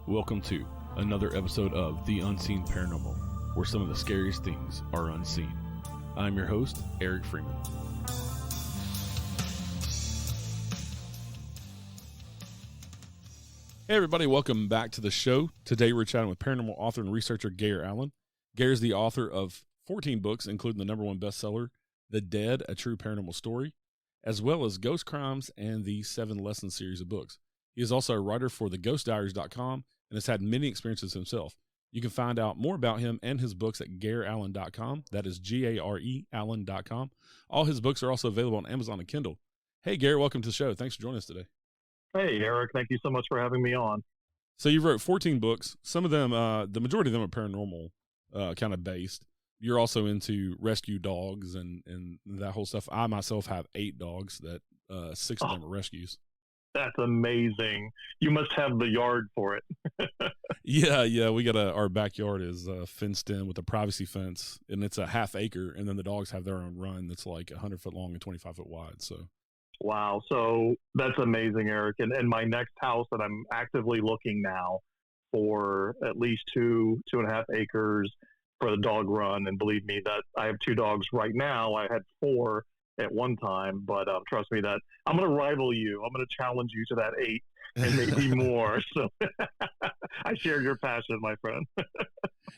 Welcome to another episode of The Unseen Paranormal, where some of the scariest things are unseen. I'm your host, Eric Freeman. Hey everybody, welcome back to the show. Today we're chatting with paranormal author and researcher Gare Allen. Gare is the author of 14 books, including the number one bestseller, The Dead, A True Paranormal Story, as well as Ghost Crimes and the 7 Lesson series of books. He is also a writer for theghostdiaries.com and has had many experiences himself. You can find out more about him and his books at gareallen.com. That is G-A-R-E Allen.com. All his books are also available on Amazon and Kindle. Hey, Gare, welcome to the show. Thanks for joining us today. Hey, Eric. Thank you so much for having me on. So you wrote 14 books. Some of them, the majority of them are paranormal kind of based. You're also into rescue dogs and that whole stuff. I myself have 8 dogs that 6 of them are rescues. That's amazing. You must have the yard for it. Yeah. We got our backyard is fenced in with a privacy fence, and it's a half acre. And then the dogs have their own run that's like 100 foot long and 25 foot wide. So, wow. So that's amazing, Eric. And my next house that I'm actively looking now for at least 2.5 acres for the dog run. And believe me, that I have 2 dogs right now. I had 4 at one time, but trust me that I'm going to rival you. I'm going to challenge you to that 8 and maybe more. So I share your passion, my friend.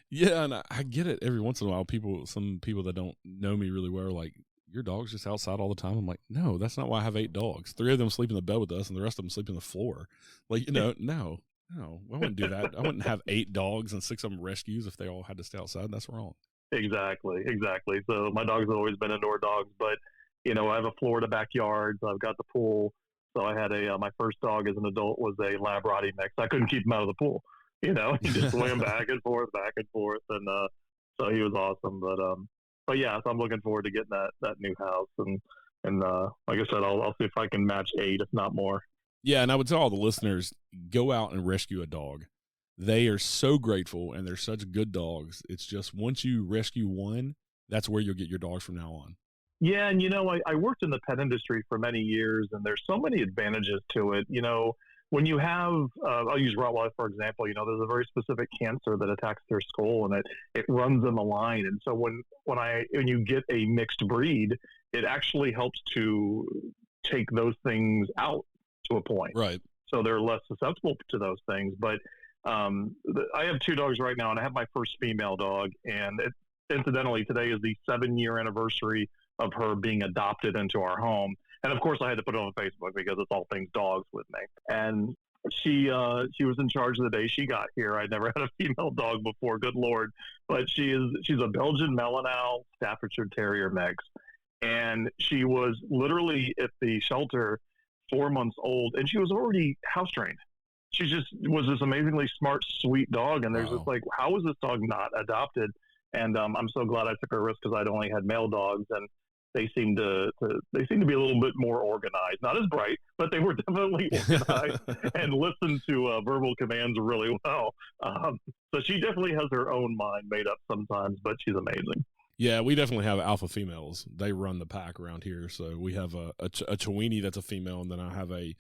Yeah, and I get it every once in a while. Some people that don't know me really well are like, your dog's just outside all the time. I'm like, no, that's not why I have 8 dogs. 3 of them sleep in the bed with us, and the rest of them sleep on the floor. Like, no, I wouldn't do that. I wouldn't have 8 dogs and 6 of them rescues if they all had to stay outside. That's wrong. Exactly. So my dogs have always been indoor dogs, but I have a Florida backyard, so I've got the pool. So I had my first dog as an adult was a Lab-Rottie mix. I couldn't keep him out of the pool. He just swam back and forth, and so he was awesome. But yeah, so I'm looking forward to getting that new house, and like I said, I'll see if I can match 8, if not more. Yeah, and I would tell all the listeners, go out and rescue a dog. They are so grateful, and they're such good dogs. It's just once you rescue one, that's where you'll get your dogs from now on. Yeah, and I worked in the pet industry for many years, and there's so many advantages to it. When you have, I'll use Rottweiler for example. There's a very specific cancer that attacks their skull, and it runs in the line. And so when you get a mixed breed, it actually helps to take those things out to a point. Right. So they're less susceptible to those things. But I have 2 dogs right now, and I have my first female dog, and incidentally, today is the 7-year anniversary of her being adopted into our home. And of course I had to put it on Facebook because it's all things dogs with me. And she was in charge of the day she got here. I'd never had a female dog before, good Lord. But she's a Belgian Malinois Staffordshire Terrier mix. And she was literally at the shelter 4 months old, and she was already house trained. She just was this amazingly smart, sweet dog. And there's just like, how was this dog not adopted? And I'm so glad I took a risk because I'd only had male dogs, and they seem to be a little bit more organized. Not as bright, but they were definitely organized and listened to verbal commands really well. So she definitely has her own mind made up sometimes, but she's amazing. Yeah, we definitely have alpha females. They run the pack around here. So we have a Chiweenie that's a female, and then I have a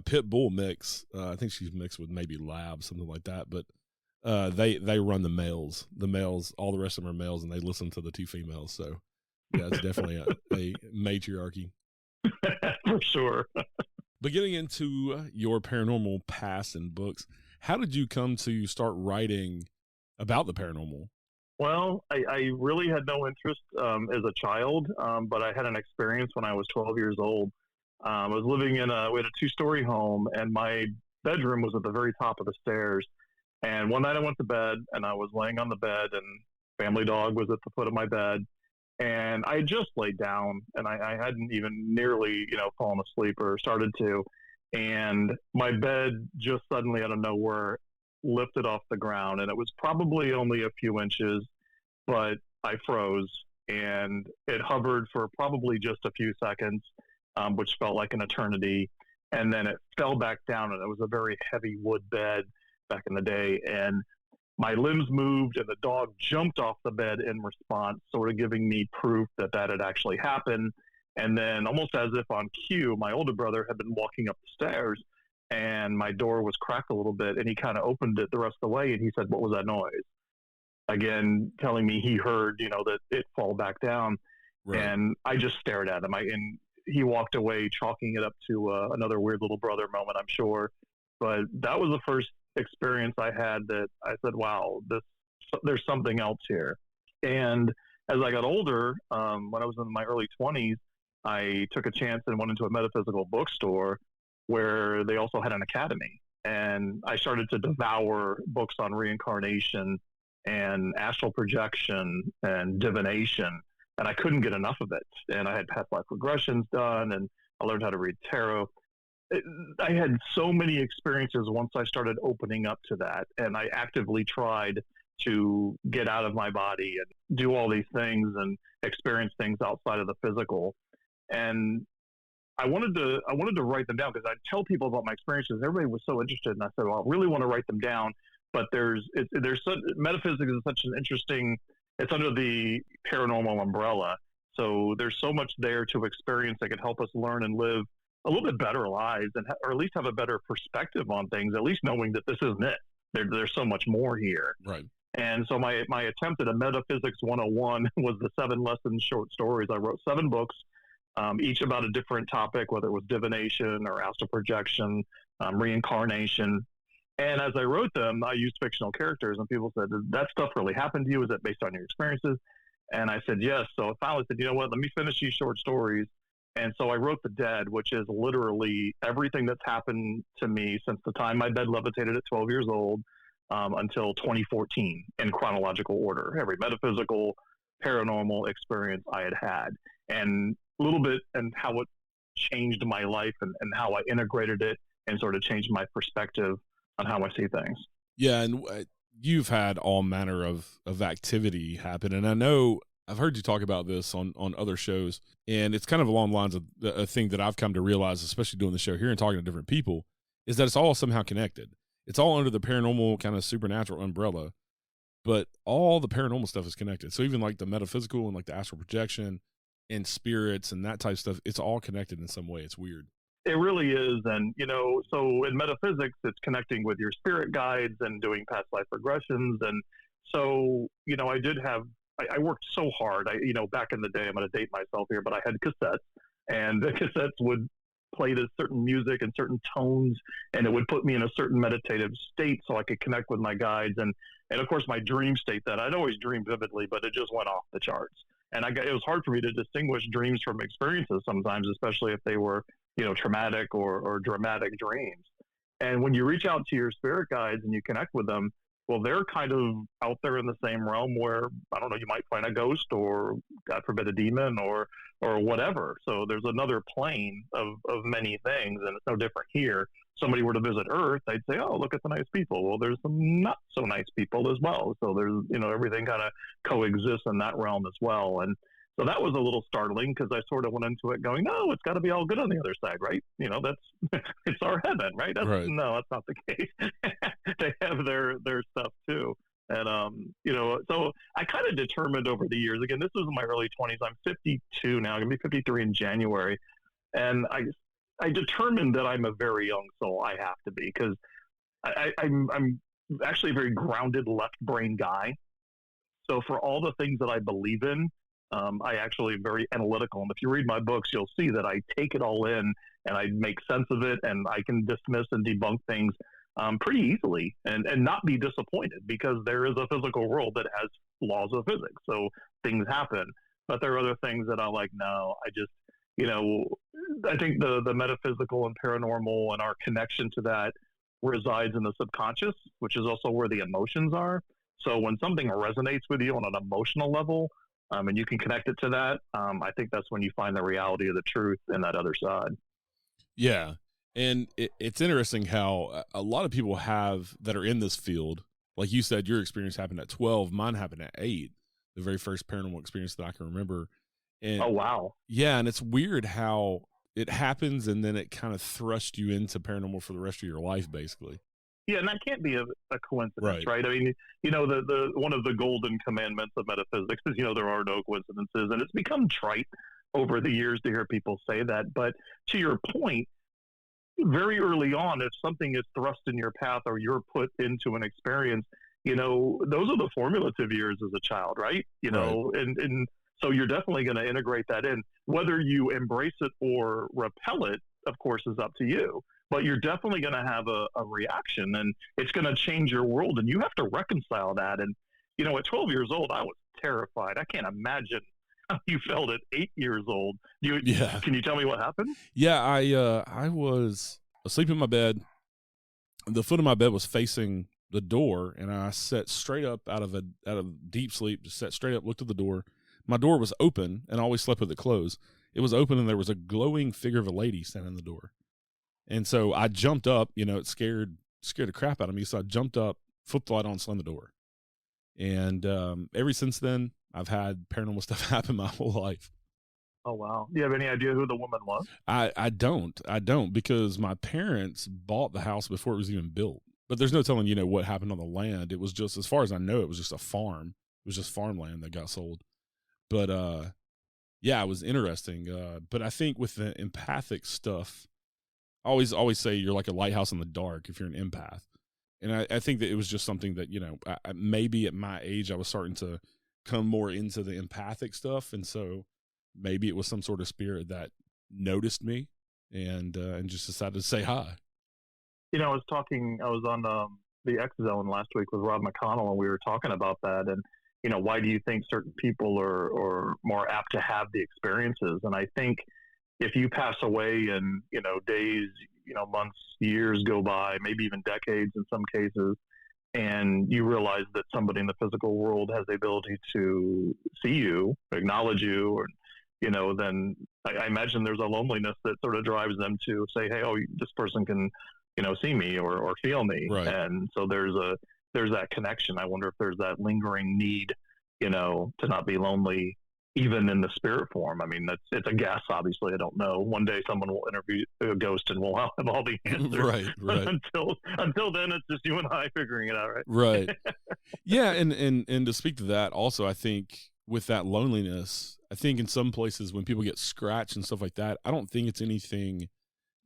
pit bull mix. I think she's mixed with maybe lab, something like that. But they run the males. The males, all the rest of them are males, and they listen to the 2 females. So yeah, it's definitely a matriarchy. For sure. But getting into your paranormal past and books, how did you come to start writing about the paranormal? Well, I really had no interest as a child, but I had an experience when I was 12 years old. I was living we had a 2-story home, and my bedroom was at the very top of the stairs. And one night I went to bed, and I was laying on the bed, and family dog was at the foot of my bed. And I just laid down, and I hadn't even nearly, fallen asleep or started to. And my bed just suddenly out of nowhere lifted off the ground. And it was probably only a few inches, but I froze, and it hovered for probably just a few seconds, which felt like an eternity. And then it fell back down, and it was a very heavy wood bed back in the day. And my limbs moved, and the dog jumped off the bed in response, sort of giving me proof that had actually happened. And then almost as if on cue, my older brother had been walking up the stairs, and my door was cracked a little bit, and he kind of opened it the rest of the way, and he said, "What was that noise?" Again, telling me he heard, that it fall back down. Right. And I just stared at him. And he walked away, chalking it up to another weird little brother moment, I'm sure. But that was the first experience I had that I said, "Wow, there's something else here." And as I got older, when I was in my early 20s, I took a chance and went into a metaphysical bookstore where they also had an academy. And I started to devour books on reincarnation and astral projection and divination. And I couldn't get enough of it. And I had past life regressions done, and I learned how to read tarot. I had so many experiences once I started opening up to that. And I actively tried to get out of my body and do all these things and experience things outside of the physical. And I wanted to write them down because I'd tell people about my experiences. Everybody was so interested, and I said, "Well, I really want to write them down." But metaphysics is such an interesting. It's under the paranormal umbrella, so there's so much there to experience that could help us learn and live a little bit better lives, or at least have a better perspective on things. At least knowing that this isn't it. There's so much more here. Right. And so my attempt at a metaphysics 101 was the 7-lesson short stories. I wrote 7 books. Each about a different topic, whether it was divination or astral projection, reincarnation. And as I wrote them, I used fictional characters, and people said, "Did that stuff really happen to you? Is it based on your experiences?" And I said, "Yes." So I finally said, "You know what? Let me finish these short stories." And so I wrote The Dead, which is literally everything that's happened to me since the time my bed levitated at 12 years old until 2014 in chronological order. Every metaphysical, paranormal experience I had had. And a little bit and how it changed my life and how I integrated it and sort of changed my perspective on how I see things. Yeah, and you've had all manner of activity happen, and I know I've heard you talk about this on other shows, and it's kind of along the lines of a thing that I've come to realize, especially doing the show here and talking to different people, is that it's all somehow connected. It's all under the paranormal kind of supernatural umbrella, but all the paranormal stuff is connected. So even like the metaphysical and like the astral projection and spirits and that type of stuff, it's all connected in some way. It's weird. It really is. And, so in metaphysics, it's connecting with your spirit guides and doing past life regressions. And so, I worked so hard. Back in the day, I'm going to date myself here, but I had cassettes, and the cassettes would play this certain music and certain tones, and it would put me in a certain meditative state so I could connect with my guides. And of course, my dream state that I'd always dreamed vividly, but it just went off the charts. And it was hard for me to distinguish dreams from experiences sometimes, especially if they were, traumatic or dramatic dreams. And when you reach out to your spirit guides and you connect with them, well, they're kind of out there in the same realm where, I don't know, you might find a ghost or, God forbid, a demon or whatever. So there's another plane of many things, and it's no different here. Somebody were to visit Earth, they'd say, "Oh, look at the nice people." Well, there's some not so nice people as well. So there's, everything kind of coexists in that realm as well. And so that was a little startling because I sort of went into it going, "No, it's got to be all good on the other side, right? That's it's our heaven, right?" Right. No, that's not the case. They have their stuff too. And so I kind of determined over the years. Again, this was in my early 20s. I'm 52 now. I'm gonna be 53 in January, and I determined that I'm a very young soul. I have to be because I'm actually a very grounded left brain guy. So for all the things that I believe in, I actually am very analytical. And if you read my books, you'll see that I take it all in and I make sense of it, and I can dismiss and debunk things pretty easily and not be disappointed because there is a physical world that has laws of physics. So things happen. But there are other things that I'm like, no, I just, I think the metaphysical and paranormal and our connection to that resides in the subconscious, which is also where the emotions are. So when something resonates with you on an emotional level, and you can connect it to that, I think that's when you find the reality of the truth in that other side. Yeah. And it's interesting how a lot of people that are in this field, like you said, your experience happened at 12, mine happened at 8, the very first paranormal experience that I can remember. And oh, wow. Yeah. And it's weird how it happens and then it kind of thrusts you into paranormal for the rest of your life, basically. Yeah, and that can't be a coincidence, right? I mean, the one of the golden commandments of metaphysics is, there are no coincidences, and it's become trite over the years to hear people say that. But to your point, very early on, if something is thrust in your path or you're put into an experience, you know, those are the formative years as a child, right? You Right. know, and so you're definitely going to integrate that in. Whether you embrace it or repel it, of course, is up to you. But you're definitely going to have a reaction, and it's going to change your world, and you have to reconcile that. And you know, at 12 years old, I was terrified. I can't imagine how you felt at 8 years old. Yeah. Can you tell me what happened? Yeah, I was asleep in my bed. The foot of my bed was facing the door, and I sat straight up out of deep sleep, just sat straight up, looked at the door. My door was open, and I always slept with it closed. It was open, and there was a glowing figure of a lady standing in the door. And so I jumped up, you know, it scared the crap out of me. So I jumped up, flipped the light on, slammed the door. And ever since then, I've had paranormal stuff happen my whole life. Oh wow! Do you have any idea who the woman was? I don't, because my parents bought the house before it was even built. But there's no telling, you know, what happened on the land. It was just, as far as I know, it was just a farm. It was just farmland that got sold. But yeah, it was interesting. But I think with the empathic stuff, I always say you're like a lighthouse in the dark if you're an empath. And I think that it was just something that, you know, maybe at my age, I was starting to come more into the empathic stuff. And so maybe it was some sort of spirit that noticed me and just decided to say hi. You know, I was on the X Zone last week with Rob McConnell, and we were talking about that. And you know, why do you think certain people are more apt to have the experiences? And I think if you pass away and, you know, days, you know, months, years go by, maybe even decades in some cases, and you realize that somebody in the physical world has the ability to see you, acknowledge you, or, you know, then I imagine there's a loneliness that sort of drives them to say, hey, oh, this person can, you know, see me or feel me. Right. And so there's that connection. I wonder if there's that lingering need, you know, to not be lonely even in the spirit form. I mean, it's a guess, obviously. I don't know. One day someone will interview a ghost and we'll have all the answers. Right. But until then, it's just you and I figuring it out, right? Right. Yeah, and to speak to that also, I think with that loneliness, I think in some places when people get scratched and stuff like that, I don't think it's anything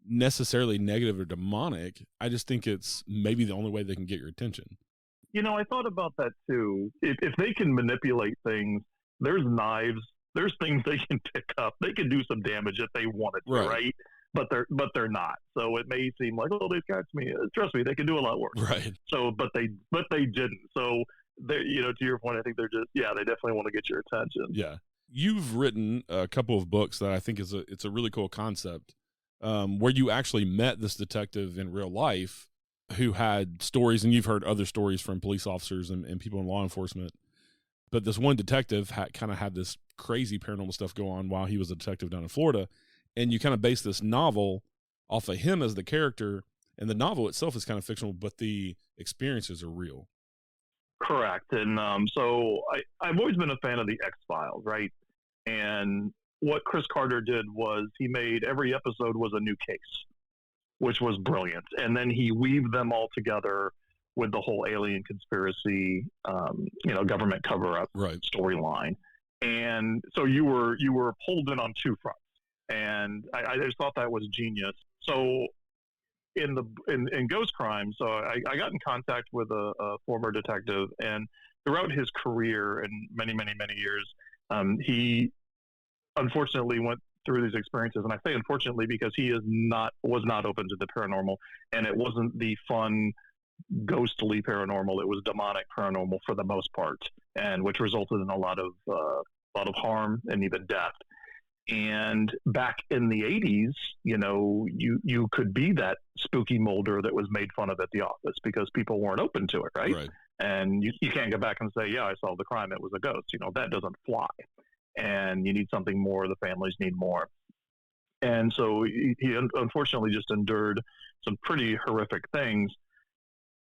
necessarily negative or demonic. I just think it's maybe the only way they can get your attention. You know, I thought about that too. If they can manipulate things, there's knives, there's things they can pick up. They can do some damage if they wanted to, right? But they're not. So it may seem like, oh, they've got me. Trust me, they can do a lot worse. Right. So, but they didn't. So they, you know, to your point, I think they're just, yeah, they definitely want to get your attention. Yeah. You've written a couple of books that I think it's a really cool concept, where you actually met this detective in real life who had stories, and you've heard other stories from police officers and people in law enforcement. But this one detective kind of had this crazy paranormal stuff go on while he was a detective down in Florida. And you kind of base this novel off of him as the character. And the novel itself is kind of fictional, but the experiences are real. Correct. And so I've always been a fan of the X-Files, right? And what Chris Carter did was he made every episode was a new case, which was brilliant. And then he weaved them all together with the whole alien conspiracy, you know, government cover-up storyline. And so you were pulled in on two fronts. And I just thought that was genius. So in Ghost Crime, so I got in contact with a former detective, and throughout his career and many years, he unfortunately went through these experiences. And I say unfortunately because he was not open to the paranormal, and it wasn't the fun ghostly paranormal. It was demonic paranormal for the most part, and which resulted in a lot of harm and even death. And back in the 80s, you know, you could be that spooky molder that was made fun of at the office because people weren't open to it, right? And you can't go back and say, yeah, I solved the crime, it was a ghost. You know, that doesn't fly. And you need something more. The families need more. And so he unfortunately just endured some pretty horrific things.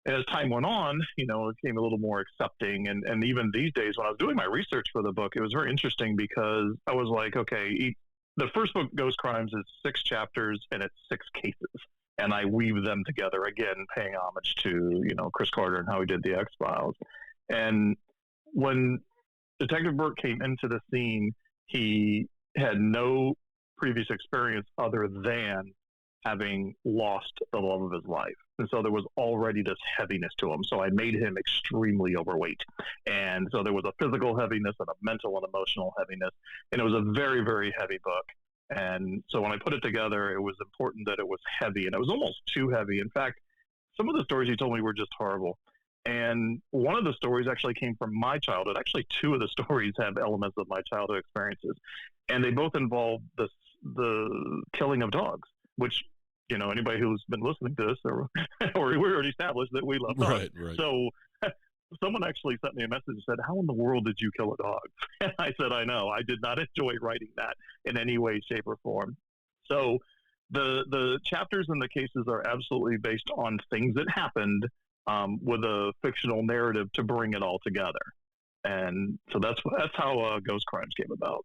As time went on, you know, it became a little more accepting. And even these days, when I was doing my research for the book, it was very interesting because I was like, okay, the first book, Ghost Crimes, is 6 chapters and it's 6 cases. And I weave them together, again, paying homage to, you know, Chris Carter and how he did the X-Files. And when Detective Burke came into the scene, he had no previous experience other than having lost the love of his life. And so there was already this heaviness to him. So I made him extremely overweight. And so there was a physical heaviness and a mental and emotional heaviness. And it was a very, very heavy book. And so when I put it together, it was important that it was heavy, and it was almost too heavy. In fact, some of the stories he told me were just horrible. And one of the stories actually came from my childhood. Actually, two of the stories have elements of my childhood experiences. And they both involve the killing of dogs, which, you know, anybody who's been listening to this, or we already established that we love dogs. Right. So someone actually sent me a message and said, "How in the world did you kill a dog?" And I said, "I know. I did not enjoy writing that in any way, shape, or form." So the chapters and the cases are absolutely based on things that happened, with a fictional narrative to bring it all together. And so that's how Ghost Crimes came about.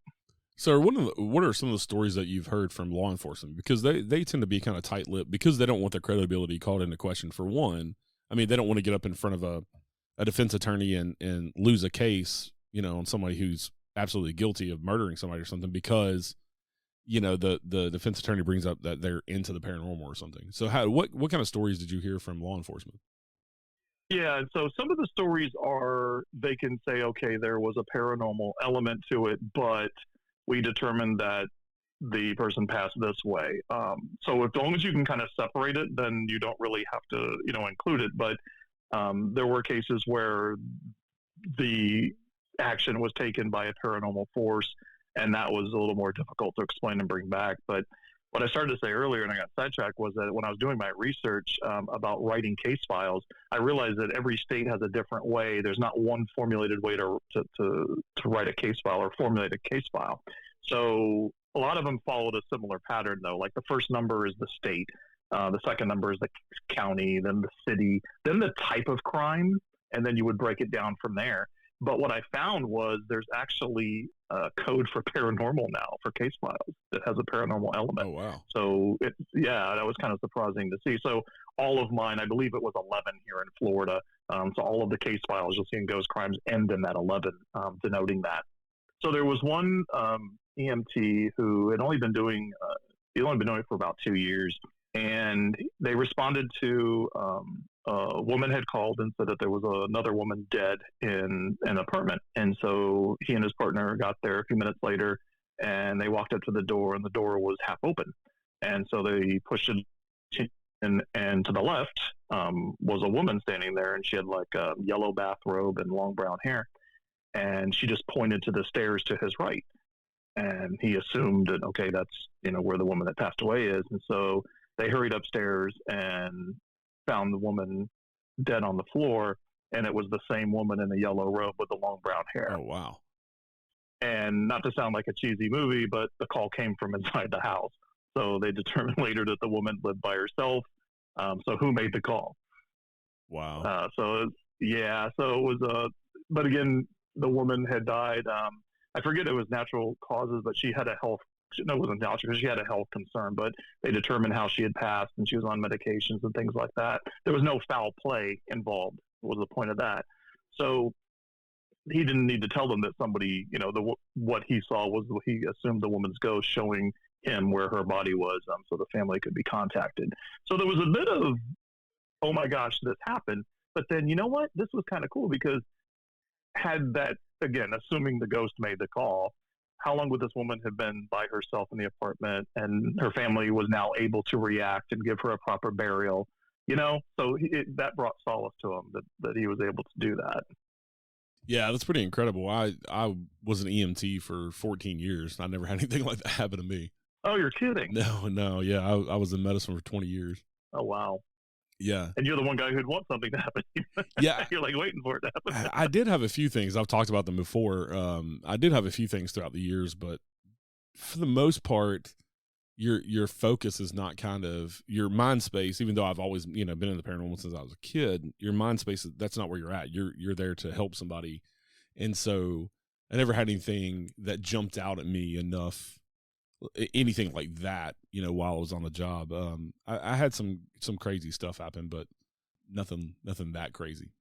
So what are some of the stories that you've heard from law enforcement? Because they tend to be kind of tight-lipped because they don't want their credibility called into question. For one, I mean, they don't want to get up in front of a defense attorney and lose a case, you know, on somebody who's absolutely guilty of murdering somebody or something because, you know, the defense attorney brings up that they're into the paranormal or something. So what kind of stories did you hear from law enforcement? Yeah, so some of the stories are, they can say, okay, there was a paranormal element to it, but we determined that the person passed this way. So as long as you can kind of separate it, then you don't really have to, you know, include it. But there were cases where the action was taken by a paranormal force, and that was a little more difficult to explain and bring back. But what I started to say earlier, and I got sidetracked, was that when I was doing my research about writing case files, I realized that every state has a different way. There's not one formulated way to write a case file or formulate a case file. So a lot of them followed a similar pattern, though. Like the first number is the state, the second number is the county, then the city, then the type of crime, and then you would break it down from there. But what I found was there's actually a code for paranormal now for case files that has a paranormal element. Oh, wow. So, that was kind of surprising to see. So all of mine, I believe it was 11 here in Florida. So all of the case files you'll see in Ghost Crimes end in that 11, denoting that. So there was one EMT who had only been doing it for about 2 years. And they responded to a woman had called and said that there was another woman dead in an apartment. And so he and his partner got there a few minutes later, and they walked up to the door, and the door was half open. And so they pushed it, and to the left was a woman standing there, and she had like a yellow bathrobe and long brown hair. And she just pointed to the stairs to his right. And he assumed that, okay, that's, you know, where the woman that passed away is. And so they hurried upstairs and found the woman dead on the floor, and it was the same woman in the yellow robe with the long brown hair. Oh, wow. And not to sound like a cheesy movie, but the call came from inside the house. So they determined later that the woman lived by herself. So who made the call? Wow. So it was, but again, the woman had died. I forget it was natural causes, but she had a health, no, it wasn't natural because she had a health concern, but they determined how she had passed, and she was on medications and things like that. There was no foul play involved, was the point of that. So he didn't need to tell them that somebody, you know, what he saw was, he assumed the woman's ghost showing him where her body was, so the family could be contacted. So there was a bit of, oh my gosh, this happened. But then, you know what? This was kind of cool because had that, again, assuming the ghost made the call, how long would this woman have been by herself in the apartment, and her family was now able to react and give her a proper burial, you know? So that brought solace to him that he was able to do that. Yeah, that's pretty incredible. I was an EMT for 14 years. I never had anything like that happen to me. Oh, you're kidding. No. Yeah, I was in medicine for 20 years. Oh, wow. Yeah. And you're the one guy who'd want something to happen. Yeah. You're like waiting for it to happen. I did have a few things. I've talked about them before. I did have a few things throughout the years, but for the most part, your focus is not kind of your mind space, even though I've always, you know, been in the paranormal since I was a kid. Your mind space, that's not where you're at. You're there to help somebody. And so I never had anything that jumped out at me enough, anything like that, you know, while I was on the job. I had some crazy stuff happen, but nothing that crazy.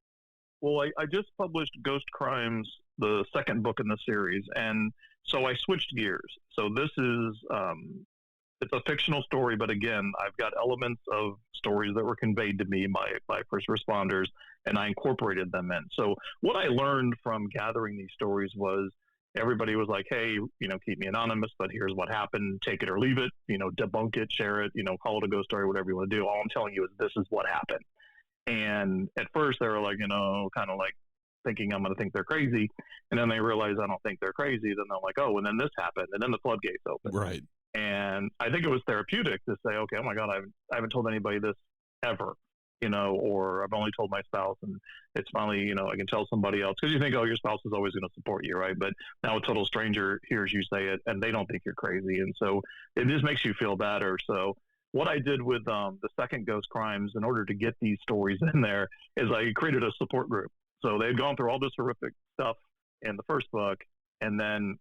Well, I just published Ghost Crimes, the second book in the series, and so I switched gears. So this is it's a fictional story, but again, I've got elements of stories that were conveyed to me by first responders, and I incorporated them in. So what I learned from gathering these stories was everybody was like, hey, keep me anonymous, but here's what happened. Take it or leave it, debunk it, share it, call it a ghost story, whatever you want to do. All I'm telling you is this is what happened. And at first they were like, kind of like thinking I'm going to think they're crazy. And then they realize I don't think they're crazy. Then they're like, oh, and then this happened. And then the floodgates opened. Right. And I think it was therapeutic to say, okay, oh my God, I haven't told anybody this ever, or I've only told my spouse, and it's finally, I can tell somebody else, because you think, oh, your spouse is always going to support you, right? But now a total stranger hears you say it, and they don't think you're crazy. And so it just makes you feel better. So what I did with the second Ghost Crimes, in order to get these stories in there, is I created a support group. So they had gone through all this horrific stuff in the first book, and then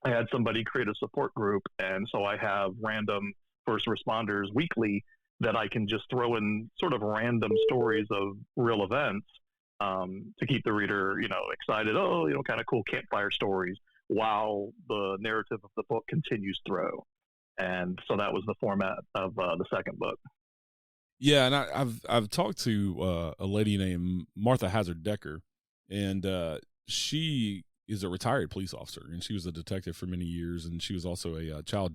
I had somebody create a support group. And so I have random first responders weekly that I can just throw in sort of random stories of real events to keep the reader, excited. Oh, kind of cool campfire stories while the narrative of the book continues through. And so that was the format of the second book. Yeah, and I've talked to a lady named Martha Hazard Decker, and she is a retired police officer, and she was a detective for many years, and she was also a child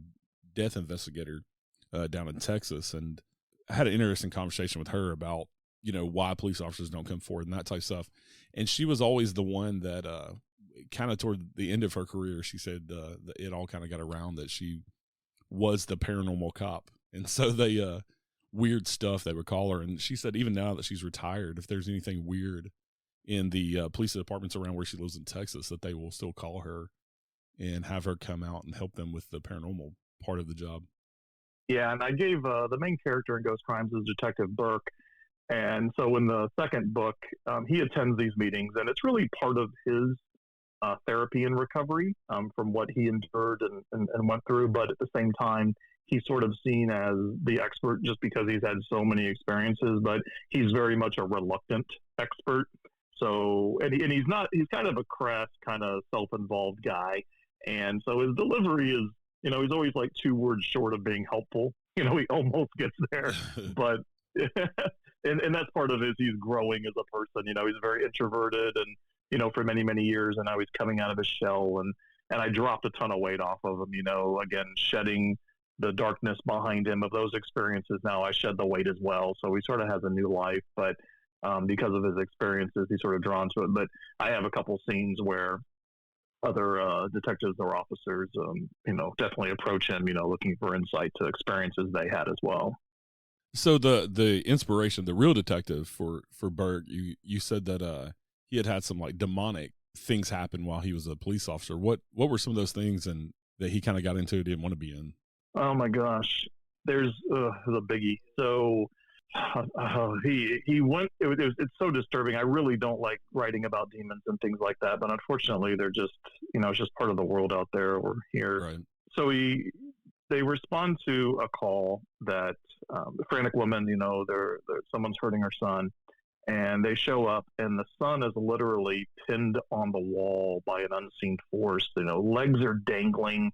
death investigator down in Texas. And I had an interesting conversation with her about why police officers don't come forward and that type of stuff. And she was always the one that kind of toward the end of her career, she said it all kind of got around that she was the paranormal cop, and so they weird stuff they would call her. And she said even now that she's retired, if there's anything weird in the police departments around where she lives in Texas, that they will still call her and have her come out and help them with the paranormal part of the job. Yeah, and I gave the main character in Ghost Crimes is Detective Burke. And so in the second book, he attends these meetings, and it's really part of his therapy and recovery from what he endured and went through. But at the same time, he's sort of seen as the expert just because he's had so many experiences, but he's very much a reluctant expert. So, and he's kind of a crass, kind of self-involved guy. And so his delivery is, he's always like 2 words short of being helpful. He almost gets there, but, and that's part of it. He's growing as a person. He's very introverted and, for many, many years. And now he's coming out of his shell, and I dropped a ton of weight off of him, again, shedding the darkness behind him of those experiences. Now I shed the weight as well. So he sort of has a new life, but because of his experiences, he's sort of drawn to it. But I have a couple scenes where other detectives or officers, definitely approach him, looking for insight to experiences they had as well. So the inspiration, the real detective for Berg, you said that he had some like demonic things happen while he was a police officer. What were some of those things and that he kind of got into, didn't want to be in? Oh my gosh, there's the biggie. So he went. It's so disturbing. I really don't like writing about demons and things like that, but unfortunately, they're just it's just part of the world out there or here. Right. So they respond to a call that a frantic woman, someone's hurting her son, and they show up, and the son is literally pinned on the wall by an unseen force. Legs are dangling.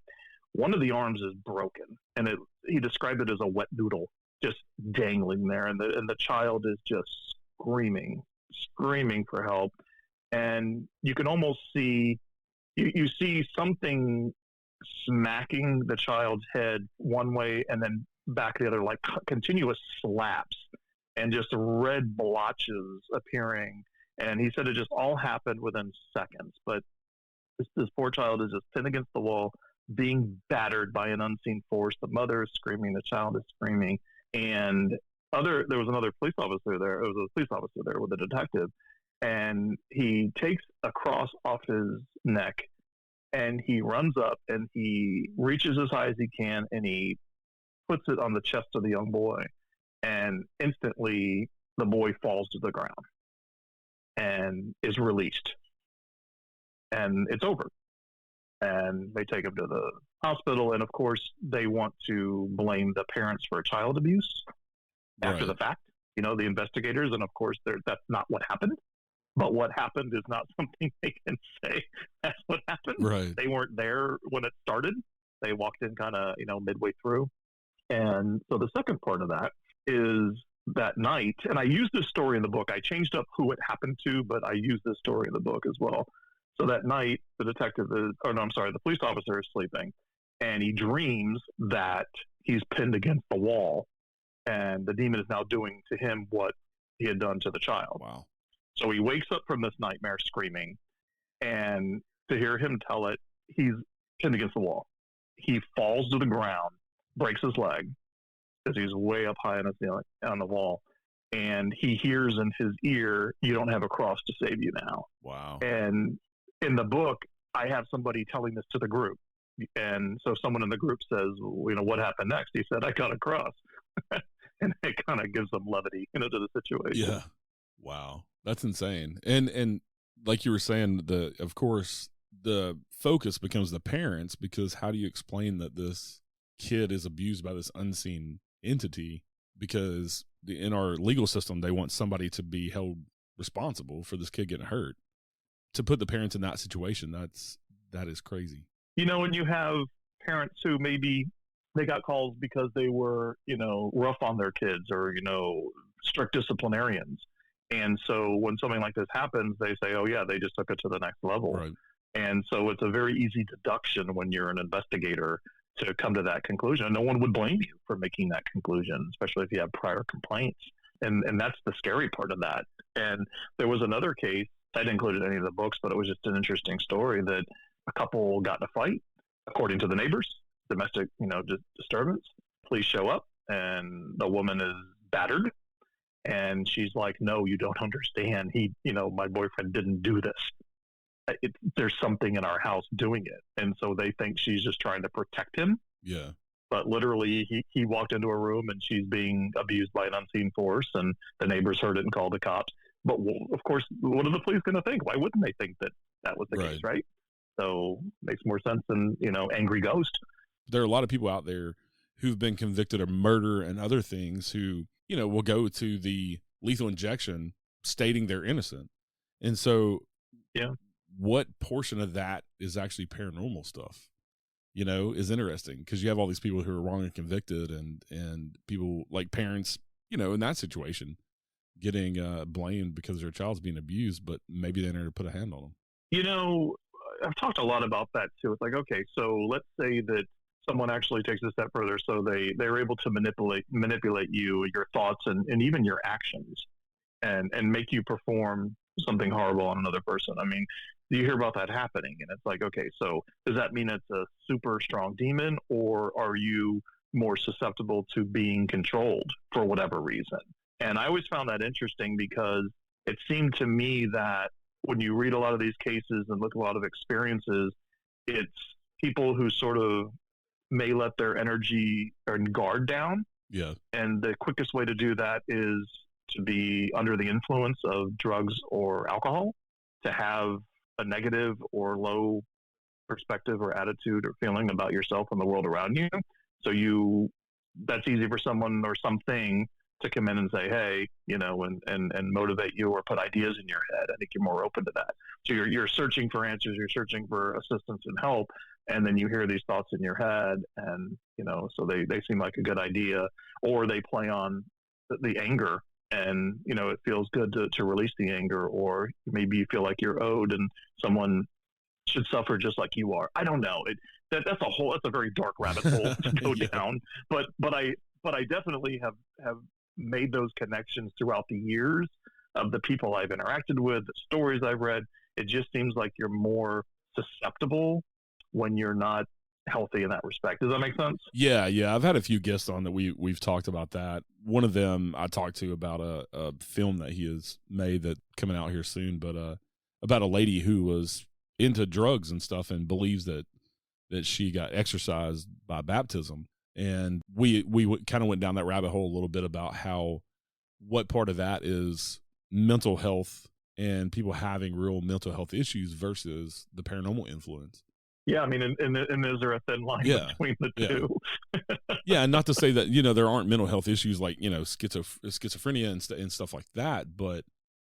One of the arms is broken, and he described it as a wet noodle, just dangling there, and the child is just screaming for help, and you can almost see you see something smacking the child's head one way and then back the other, like continuous slaps, and just red blotches appearing. And he said it just all happened within seconds, but this poor child is just pinned against the wall, being battered by an unseen force. The mother is screaming, the child is screaming, and there was another police officer there. It was a police officer there with a detective, and he takes a cross off his neck, and he runs up and he reaches as high as he can, and he puts it on the chest of the young boy, and instantly the boy falls to the ground and is released, and it's over. And they take him to the hospital, and of course they want to blame the parents for child abuse after the fact, the investigators, and of course that's not what happened. But what happened is not something they can say that's what happened. Right. They weren't there when it started. They walked in kind of midway through, And so the second part of that is that night, and I use this story in the book. I changed up who it happened to, but I use this story in the book as well. So that night, the police officer is sleeping, and he dreams that he's pinned against the wall, and the demon is now doing to him what he had done to the child. Wow. So he wakes up from this nightmare screaming, and to hear him tell it, he's pinned against the wall. He falls to the ground, breaks his leg, because he's way up high on the ceiling, on the wall, and he hears in his ear, "You don't have a cross to save you now." Wow. And in the book, I have somebody telling this to the group, and so someone in the group says, "What happened next?" He said, "I got a cross," and it kind of gives them levity, to the situation. Yeah. Wow, that's insane. And like you were saying, of course the focus becomes the parents, because how do you explain that this kid is abused by this unseen entity? Because in our legal system, they want somebody to be held responsible for this kid getting hurt. To put the parents in that situation, that is crazy. When you have parents who maybe they got calls because they were, rough on their kids, or, strict disciplinarians. And so when something like this happens, they say, "Oh yeah, they just took it to the next level." Right. And so it's a very easy deduction when you're an investigator to come to that conclusion. And no one would blame you for making that conclusion, especially if you have prior complaints. And that's the scary part of that. And there was another case, I didn't include it in any of the books, but it was just an interesting story that a couple got in a fight, according to the neighbors, domestic, disturbance. Police show up, and the woman is battered. And she's like, "No, you don't understand. My boyfriend didn't do this. There's something in our house doing it." And so they think she's just trying to protect him. Yeah. But literally, he walked into a room, and she's being abused by an unseen force, and the neighbors heard it and called the cops. But of course, what are the police going to think? Why wouldn't they think that was the case, right? So makes more sense than, angry ghost. There are a lot of people out there who've been convicted of murder and other things who, will go to the lethal injection stating they're innocent. And so, yeah, what portion of that is actually paranormal stuff, is interesting, because you have all these people who are wrongly convicted, and people like parents, in that situation, getting blamed because their child's being abused, but maybe they never put a hand on them. I've talked a lot about that too. It's like, okay, so let's say that someone actually takes a step further, so they're able to manipulate you, your thoughts, and even your actions, and make you perform something horrible on another person. I mean, you hear about that happening, and it's like, okay, so does that mean it's a super strong demon, or are you more susceptible to being controlled for whatever reason? And I always found that interesting, because it seemed to me that when you read a lot of these cases and look at a lot of experiences, it's people who sort of may let their energy and guard down. Yeah. And the quickest way to do that is to be under the influence of drugs or alcohol, to have a negative or low perspective or attitude or feeling about yourself and the world around you. So that's easy for someone or something to come in and say, "Hey," and motivate you or put ideas in your head. I think you're more open to that. So you're searching for answers, you're searching for assistance and help, and then you hear these thoughts in your head, and so they seem like a good idea, or they play on the anger, and it feels good to release the anger, or maybe you feel like you're owed and someone should suffer just like you are. I don't know. That's a very dark rabbit hole to go down. But I definitely have made those connections throughout the years of the people I've interacted with, the stories I've read. It just seems like you're more susceptible when you're not healthy in that respect. Does that make sense? Yeah. I've had a few guests on that we've talked about that. One of them I talked to about a film that he has made that coming out here soon, but about a lady who was into drugs and stuff and believes that she got exorcised by baptism. And we kind of went down that rabbit hole a little bit about what part of that is mental health and people having real mental health issues versus the paranormal influence. Yeah, I mean, and is there a thin line between the two? Yeah, and not to say that, there aren't mental health issues like, schizophrenia and stuff like that, but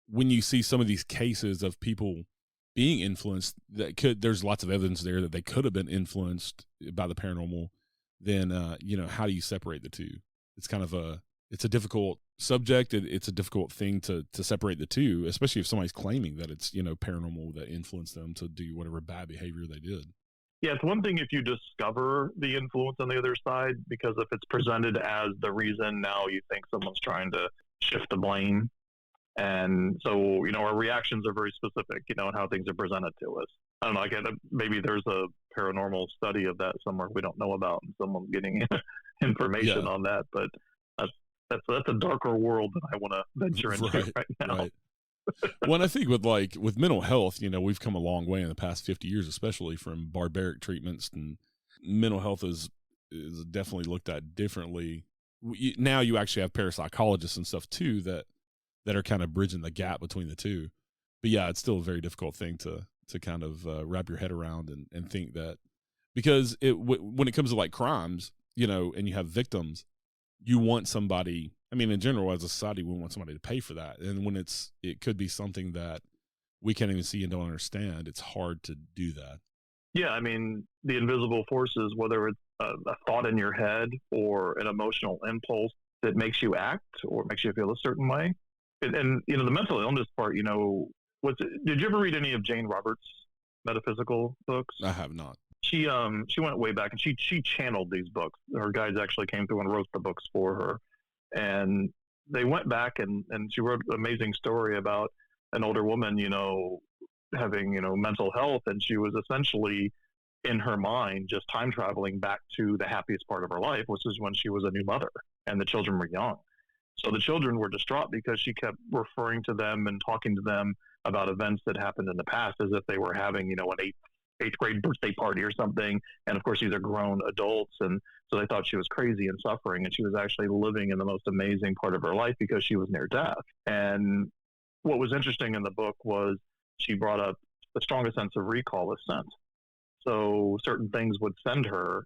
when you see some of these cases of people being influenced, there's lots of evidence there that they could have been influenced by the paranormal, then how do you separate the two? It's kind of it's a difficult subject. It's a difficult thing to separate the two, especially if somebody's claiming that it's paranormal that influenced them to do whatever bad behavior they did. Yeah, it's one thing if you discover the influence on the other side, because if it's presented as the reason, now you think someone's trying to shift the blame. And so, our reactions are very specific, and how things are presented to us. I don't know, again, maybe there's a paranormal study of that somewhere we don't know about, and someone's getting information on that. But that's a darker world than I want to venture into right now. Right. Well, and I think with mental health, we've come a long way in the past 50 years, especially from barbaric treatments, and mental health is definitely looked at differently. Now you actually have parapsychologists and stuff too that are kind of bridging the gap between the two. But yeah, it's still a very difficult thing to kind of wrap your head around and think that, because when it comes to like crimes, and you have victims, you want somebody, I mean, in general, as a society, we want somebody to pay for that. And when it could be something that we can't even see and don't understand, it's hard to do that. Yeah, I mean, the invisible forces, whether it's a thought in your head or an emotional impulse that makes you act or makes you feel a certain way. And the mental illness part, did you ever read any of Jane Roberts' metaphysical books? I have not. She went way back, and she channeled these books. Her guides actually came through and wrote the books for her. And they went back and she wrote an amazing story about an older woman, having, mental health. And she was essentially in her mind just time traveling back to the happiest part of her life, which is when she was a new mother and the children were young. So the children were distraught because she kept referring to them and talking to them about events that happened in the past as if they were having, an eighth grade birthday party or something. And of course, these are grown adults. And so they thought she was crazy and suffering. And she was actually living in the most amazing part of her life because she was near death. And what was interesting in the book was she brought up the strongest sense of recall is scent. So certain things would send her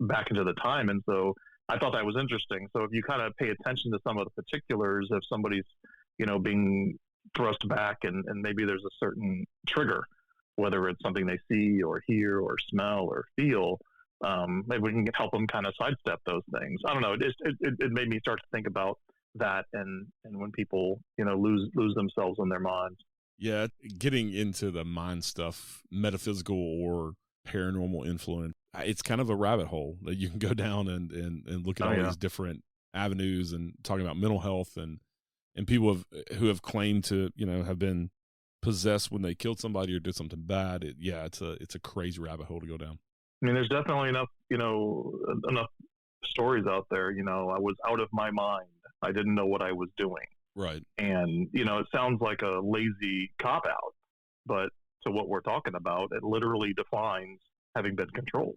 back into the time. And so I thought that was interesting. So if you kind of pay attention to some of the particulars, if somebody's, being thrust back and maybe there's a certain trigger, whether it's something they see or hear or smell or feel, maybe we can help them kind of sidestep those things. I don't know. It made me start to think about that and when people, lose themselves in their minds. Yeah, getting into the mind stuff, metaphysical or paranormal influence, it's kind of a rabbit hole that you can go down and look at all these different avenues and talking about mental health and people who have claimed to, have been possessed when they killed somebody or did something bad. It's a crazy rabbit hole to go down. I mean, there's definitely enough stories out there. I was out of my mind. I didn't know what I was doing. Right. And, it sounds like a lazy cop-out, but to what we're talking about, it literally defines having been controlled.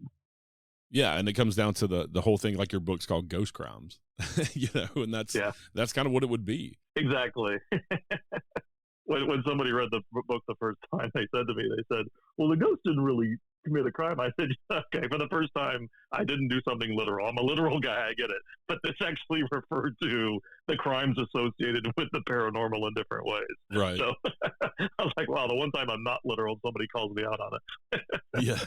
Yeah, and it comes down to the whole thing, like your book's called Ghost Crimes, and that's kind of what it would be. Exactly. When somebody read the book the first time, they said to me, well, the ghost didn't really commit a crime. I said, okay, for the first time, I didn't do something literal. I'm a literal guy, I get it. But this actually referred to the crimes associated with the paranormal in different ways. Right. So I was like, wow, the one time I'm not literal, somebody calls me out on it. Yeah.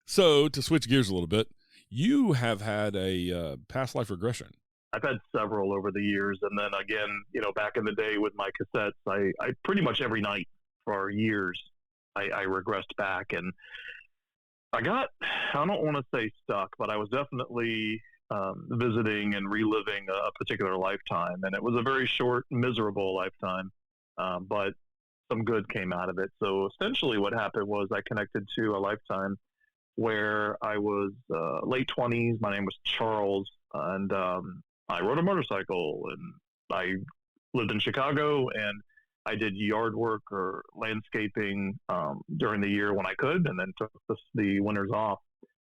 So to switch gears a little bit, you have had a past life regression. I've had several over the years. And then again, back in the day with my cassettes, I pretty much every night for years, I regressed back and I don't want to say stuck, but I was definitely visiting and reliving a particular lifetime. And it was a very short, miserable lifetime, but some good came out of it. So essentially what happened was I connected to a lifetime where I was late 20s. My name was Charles, and I rode a motorcycle, and I lived in Chicago, and I did yard work or landscaping during the year when I could, and then took the winters off.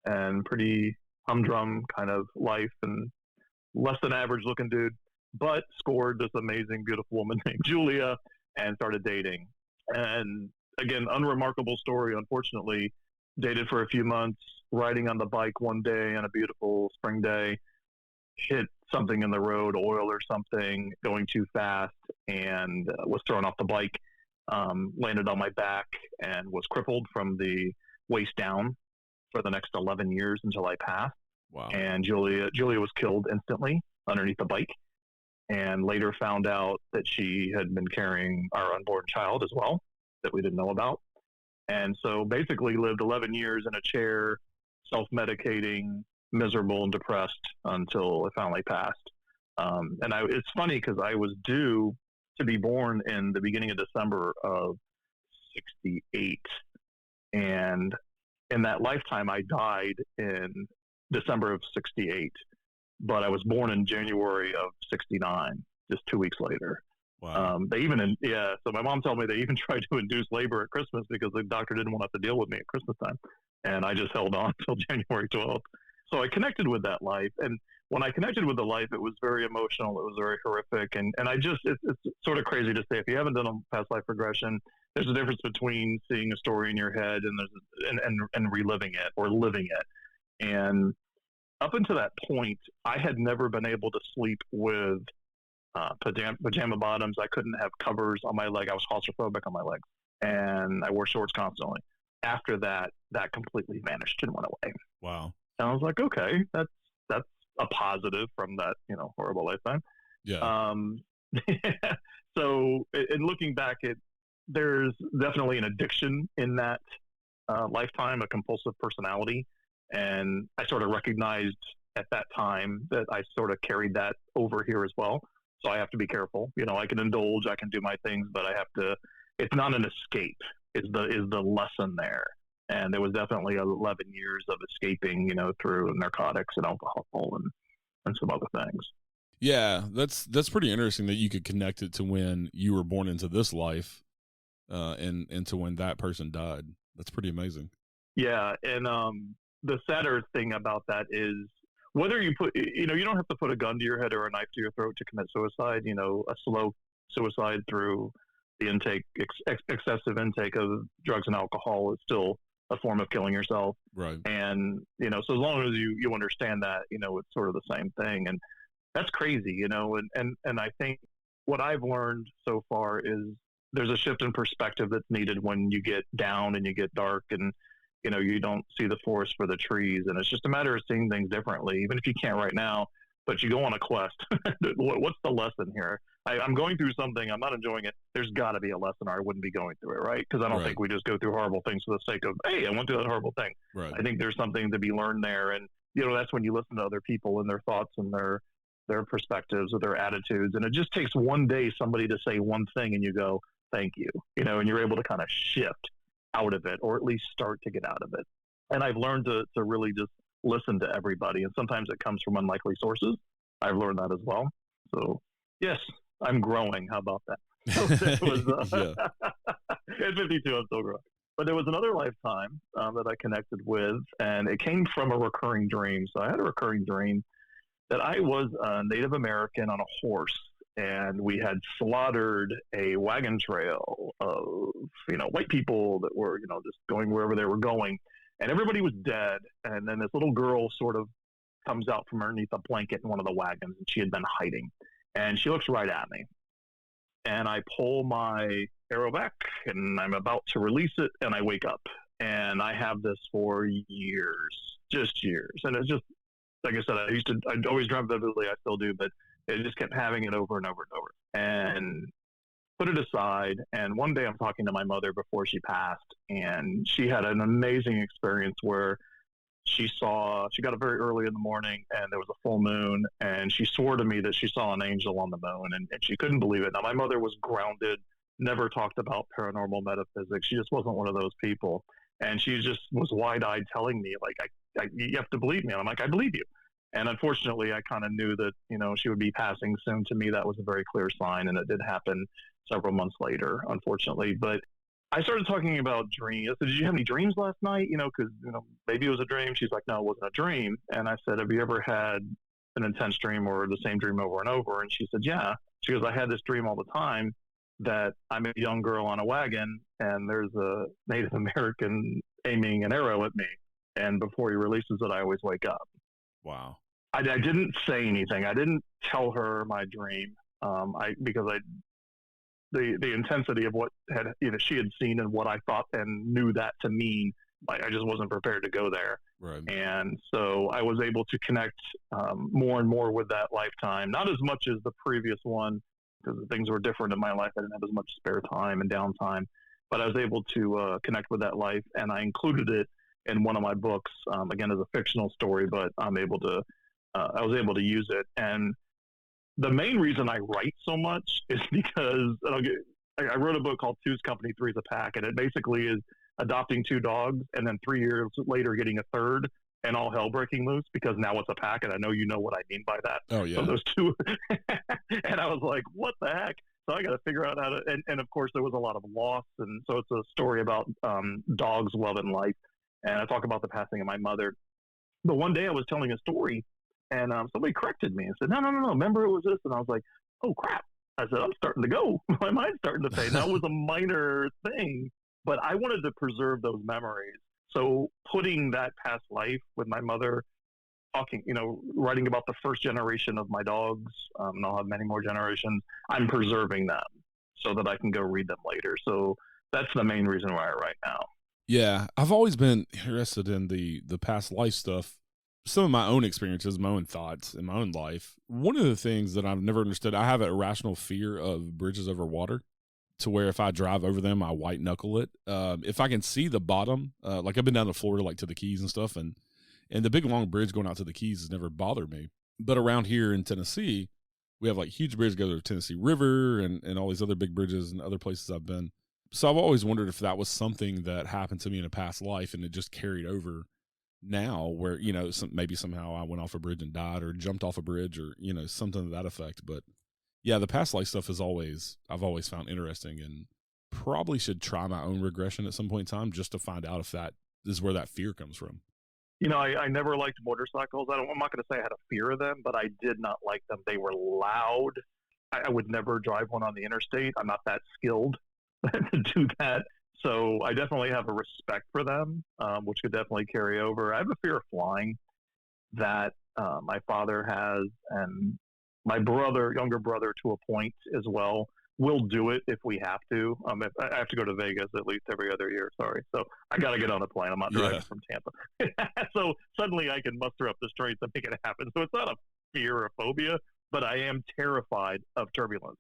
And pretty humdrum kind of life, and less than average looking dude, but scored this amazing, beautiful woman named Julia and started dating. And again, unremarkable story, unfortunately. Dated for a few months, riding on the bike one day on a beautiful spring day, hit something in the road, oil or something, going too fast, and was thrown off the bike, landed on my back, and was crippled from the waist down for the next 11 years until I passed. Wow. And Julia was killed instantly underneath the bike, and later found out that she had been carrying our unborn child as well that we didn't know about. And so basically lived 11 years in a chair, self-medicating, miserable and depressed until it finally passed. It's funny because I was due to be born in the beginning of December of 68. And in that lifetime, I died in December of 68, but I was born in January of 69, just 2 weeks later. Wow. So my mom told me they even tried to induce labor at Christmas because the doctor didn't want to have to deal with me at Christmas time. And I just held on until January 12th. So I connected with that life. And when I connected with the life, it was very emotional. It was very horrific. And it's sort of crazy to say, if you haven't done a past life regression, there's a difference between seeing a story in your head and reliving it or living it. And up until that point, I had never been able to sleep with pajama bottoms. I couldn't have covers on my leg. I was claustrophobic on my legs, and I wore shorts constantly. After that, that completely vanished and went away. Wow. And I was like, okay, that's a positive from that, horrible lifetime. Yeah. So in looking back, there's definitely an addiction in that lifetime, a compulsive personality. And I sort of recognized at that time that I sort of carried that over here as well. So I have to be careful. I can indulge, I can do my things, but I have to. It's not an escape. Is the lesson there? And there was definitely 11 years of escaping, through narcotics and alcohol and some other things. Yeah, that's pretty interesting that you could connect it to when you were born into this life, and to when that person died. That's pretty amazing. Yeah, and the sadder thing about that is whether you put, you don't have to put a gun to your head or a knife to your throat to commit suicide. A slow suicide through the excessive intake of drugs and alcohol is still a form of killing yourself. Right. And, so as long as you understand that, it's sort of the same thing. And that's crazy, and I think what I've learned so far is there's a shift in perspective that's needed when you get down and you get dark and, you don't see the forest for the trees. And it's just a matter of seeing things differently, even if you can't right now, but you go on a quest. What's the lesson here? I'm going through something. I'm not enjoying it. There's got to be a lesson or I wouldn't be going through it, right? Because I don't think we just go through horrible things for the sake of, hey, I went through that horrible thing. Right. I think there's something to be learned there. And, that's when you listen to other people and their thoughts and their perspectives or their attitudes. And it just takes one day somebody to say one thing and you go, thank you, and you're able to kind of shift out of it or at least start to get out of it. And I've learned to really just listen to everybody. And sometimes it comes from unlikely sources. I've learned that as well. So yes, I'm growing. How about that? So it was, at 52, I'm still growing. But there was another lifetime that I connected with, and it came from a recurring dream. So I had a recurring dream that I was a Native American on a horse, and we had slaughtered a wagon trail of, white people that were, just going wherever they were going, and everybody was dead. And then this little girl sort of comes out from underneath a blanket in one of the wagons, and she had been hiding, and she looks right at me. And I pull my arrow back, and I'm about to release it, and I wake up. And I have this for years, just years. And it's just, like I said, I'd always dream vividly, I still do, but it just kept having it over and over and over. And put it aside. And one day I'm talking to my mother before she passed, and she had an amazing experience where she got up very early in the morning and there was a full moon, and she swore to me that she saw an angel on the moon, and she couldn't believe it. Now, my mother was grounded, never talked about paranormal metaphysics. She just wasn't one of those people. And she just was wide-eyed telling me, like, you have to believe me. And I'm like, I believe you. And unfortunately, I kind of knew that, she would be passing soon. To me, that was a very clear sign. And it did happen several months later, unfortunately. But I started talking about dreams. I said, did you have any dreams last night? Because, maybe it was a dream. She's like, no, it wasn't a dream. And I said, have you ever had an intense dream or the same dream over and over? And she said, yeah. She goes, I had this dream all the time that I'm a young girl on a wagon and there's a Native American aiming an arrow at me. And before he releases it, I always wake up. Wow. I didn't say anything. I didn't tell her my dream because the intensity of what she had seen and what I thought and knew that to mean I just wasn't prepared to go there. Right. And so I was able to connect more and more with that lifetime, not as much as the previous one, because things were different in my life. I didn't have as much spare time and downtime, but I was able to connect with that life, and I included it in one of my books, again, as a fictional story, but I was able to use it. And the main reason I write so much is because I wrote a book called Two's Company, Three's a Pack, and it basically is adopting two dogs and then 3 years later getting a third and all hell breaking loose because now it's a pack. And I know you know what I mean by that. Oh, yeah. So those two, and I was like, what the heck? So I got to figure out how to, and of course there was a lot of loss. And so it's a story about dogs, love, and life. And I talk about the passing of my mother. But one day I was telling a story and somebody corrected me and said, no, remember it was this. And I was like, oh crap. I said, I'm starting to go. My mind's starting to fade. That was a minor thing, but I wanted to preserve those memories. So putting that past life with my mother, talking, writing about the first generation of my dogs, and I'll have many more generations, I'm preserving them so that I can go read them later. So that's the main reason why I write now. Yeah, I've always been interested in the past life stuff. Some of my own experiences, my own thoughts in my own life. One of the things that I've never understood, I have an irrational fear of bridges over water, to where if I drive over them, I white knuckle it. If I can see the bottom, like I've been down to Florida, like to the Keys and stuff, and the big long bridge going out to the Keys has never bothered me. But around here in Tennessee, we have like huge bridges go to the Tennessee River and all these other big bridges and other places I've been. So I've always wondered if that was something that happened to me in a past life and it just carried over now, where maybe somehow I went off a bridge and died, or jumped off a bridge, or something to that effect. But yeah, the past life stuff I've always found interesting, and probably should try my own regression at some point in time just to find out if that is where that fear comes from. I never liked motorcycles. I'm not going to say I had a fear of them, but I did not like them. They were loud. I would never drive one on the interstate. I'm not that skilled to do that. So I definitely have a respect for them, which could definitely carry over. I have a fear of flying that my father has, and my younger brother to a point as well. We'll do it if we have to. If I have to go to Vegas at least every other year. Sorry. So I got to get on a plane. I'm not driving from Tampa. So suddenly I can muster up the strength to make it happen. So it's not a fear or phobia, but I am terrified of turbulence.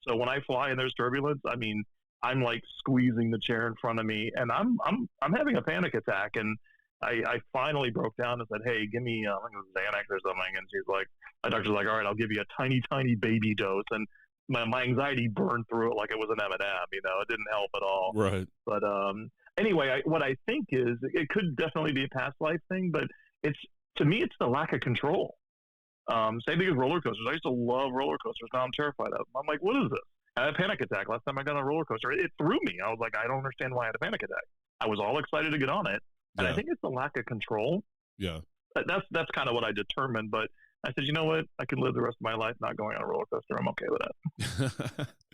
So when I fly and there's turbulence, I mean, I'm like squeezing the chair in front of me, and I'm having a panic attack. And I finally broke down and said, "Hey, give me Xanax or something." And she's like, my doctor's like, "All right, I'll give you a tiny, tiny baby dose." And my anxiety burned through it like it was an M&M. It didn't help at all. Right. But anyway, what I think is it could definitely be a past life thing, but to me, it's the lack of control. Same thing as roller coasters. I used to love roller coasters. Now I'm terrified of them. I'm like, what is this? I had a panic attack last time I got on a roller coaster. It threw me. I was like, I don't understand why I had a panic attack. I was all excited to get on it. And I think it's the lack of control. Yeah. That's kind of what I determined. But I said, you know what? I can live the rest of my life not going on a roller coaster. I'm okay with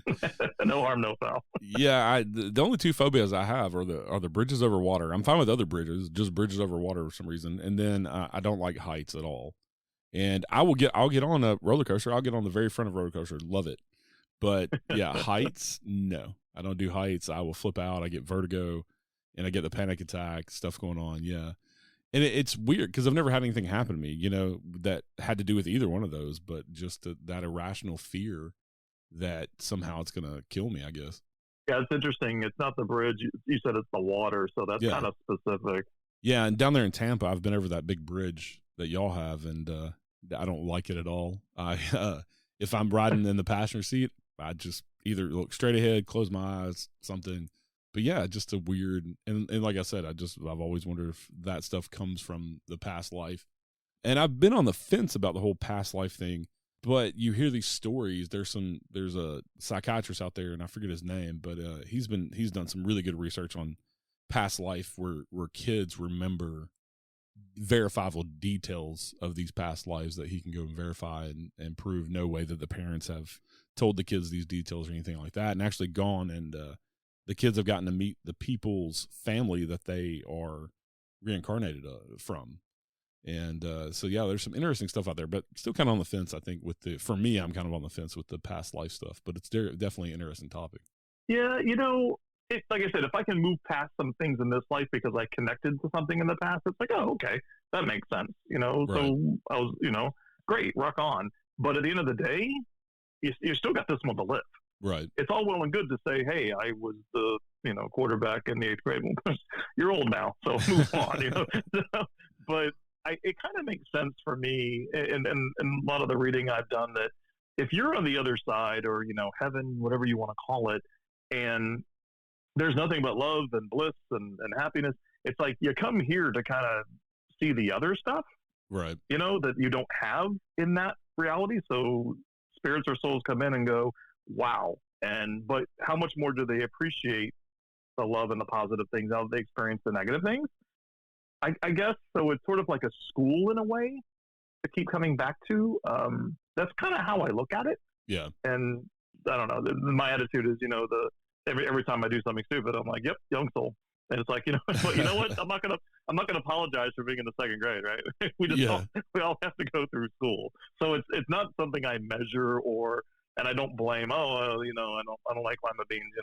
that. No harm, no foul. Yeah. The only two phobias I have are the bridges over water. I'm fine with other bridges, just bridges over water for some reason. And then I don't like heights at all. And I'll get on a roller coaster. I'll get on the very front of a roller coaster. Love it. But yeah, heights, no. I don't do heights. I will flip out. I get vertigo and I get the panic attack, stuff going on. Yeah. And it's weird because I've never had anything happen to me, that had to do with either one of those, but just that irrational fear that somehow it's going to kill me, I guess. Yeah, it's interesting. It's not the bridge. You said it's the water, so that's kind of specific. Yeah, and down there in Tampa, I've been over that big bridge that y'all have, and I don't like it at all. If I'm riding in the passenger seat, I just either look straight ahead, close my eyes, something. But yeah, just a weird, and like I said, I've always wondered if that stuff comes from the past life. And I've been on the fence about the whole past life thing, but you hear these stories. There's a psychiatrist out there, and I forget his name, but he's done some really good research on past life where kids remember verifiable details of these past lives that he can go and verify and prove no way that the parents have told the kids these details or anything like that, and actually gone and the kids have gotten to meet the people's family that they are reincarnated from. And so yeah, there's some interesting stuff out there, but still kind of on the fence. I think for me, I'm kind of on the fence with the past life stuff, but it's definitely an interesting topic. Yeah, like I said, if I can move past some things in this life because I connected to something in the past, it's like, oh, okay, that makes sense. Right. So I was, great, rock on. But at the end of the day, you still got this one to live. Right. It's all well and good to say, hey, I was the, quarterback in the 8th grade. You're old now, so move on, But it kind of makes sense for me, and a lot of the reading I've done, that if you're on the other side, or, heaven, whatever you want to call it, and there's nothing but love and bliss and happiness, it's like you come here to kind of see the other stuff, Right. that you don't have in that reality. So spirits or souls come in and go, wow. But how much more do they appreciate the love and the positive things? How they experience the negative things? I guess so. It's sort of like a school in a way to keep coming back to. That's kind of how I look at it. Yeah. And I don't know. My attitude is, every time I do something stupid, I'm like, yep, young soul. And it's like, but you know what? I'm not gonna apologize for being in the 2nd grade, right? We all have to go through school. So it's not something I measure, and I don't blame. I don't like lima beans,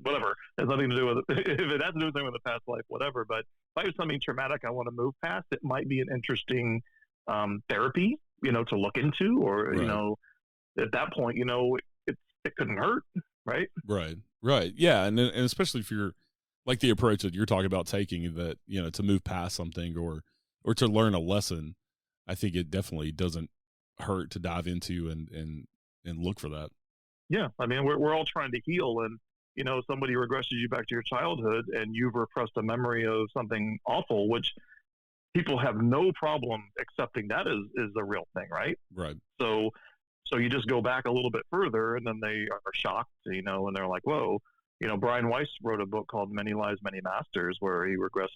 whatever. It has nothing to do with it. If it has to do with something with the past life, whatever. But if I have something traumatic I want to move past, it might be an interesting therapy, to look into, or right. at that point, it couldn't hurt, right? Right. Yeah, and especially if you're like the approach that you're talking about taking, that to move past something, or to learn a lesson. I think it definitely doesn't hurt to dive into and look for that. Yeah, I mean, we're all trying to heal, and somebody regresses you back to your childhood, and you've repressed a memory of something awful, which people have no problem accepting that is a real thing, right? Right. So you just go back a little bit further, and then they are shocked, and they're like, whoa. Brian Weiss wrote a book called Many Lives, Many Masters, where he regressed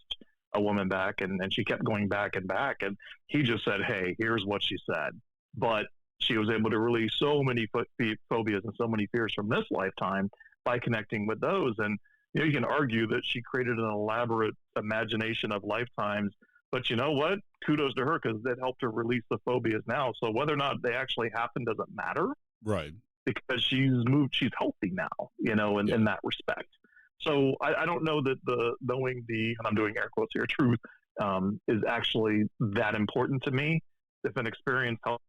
a woman back, and she kept going back and back. And he just said, hey, here's what she said. But she was able to release so many phobias and so many fears from this lifetime by connecting with those. And, you can argue that she created an elaborate imagination of lifetimes. But you know what? Kudos to her, because that helped her release the phobias now. So whether or not they actually happen doesn't matter. Right. Because she's healthy now, in that respect. So I don't know that knowing and I'm doing air quotes here, truth, is actually that important to me. If an experience helped,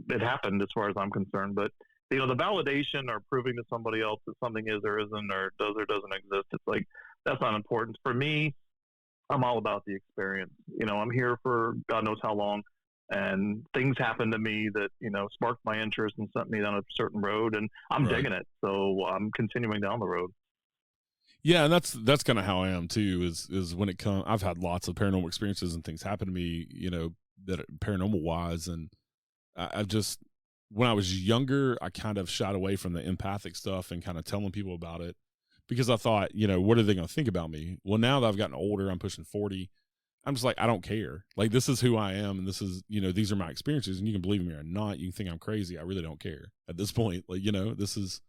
it happened as far as I'm concerned. But, the validation or proving to somebody else that something is or isn't, or does or doesn't exist, it's like, that's not important. For me, I'm all about the experience. I'm here for God knows how long. And things happened to me that, sparked my interest and sent me down a certain road, and I'm digging it. So I'm continuing down the road. Yeah. And that's kind of how I am too, is when it comes, I've had lots of paranormal experiences and things happen to me, that paranormal wise. And I've just, when I was younger, I kind of shied away from the empathic stuff and kind of telling people about it, because I thought, what are they going to think about me? Well, now that I've gotten older, I'm pushing 40. I'm just like, I don't care. Like, this is who I am, and this is, these are my experiences, and you can believe me or not. You can think I'm crazy. I really don't care at this point. Like, this is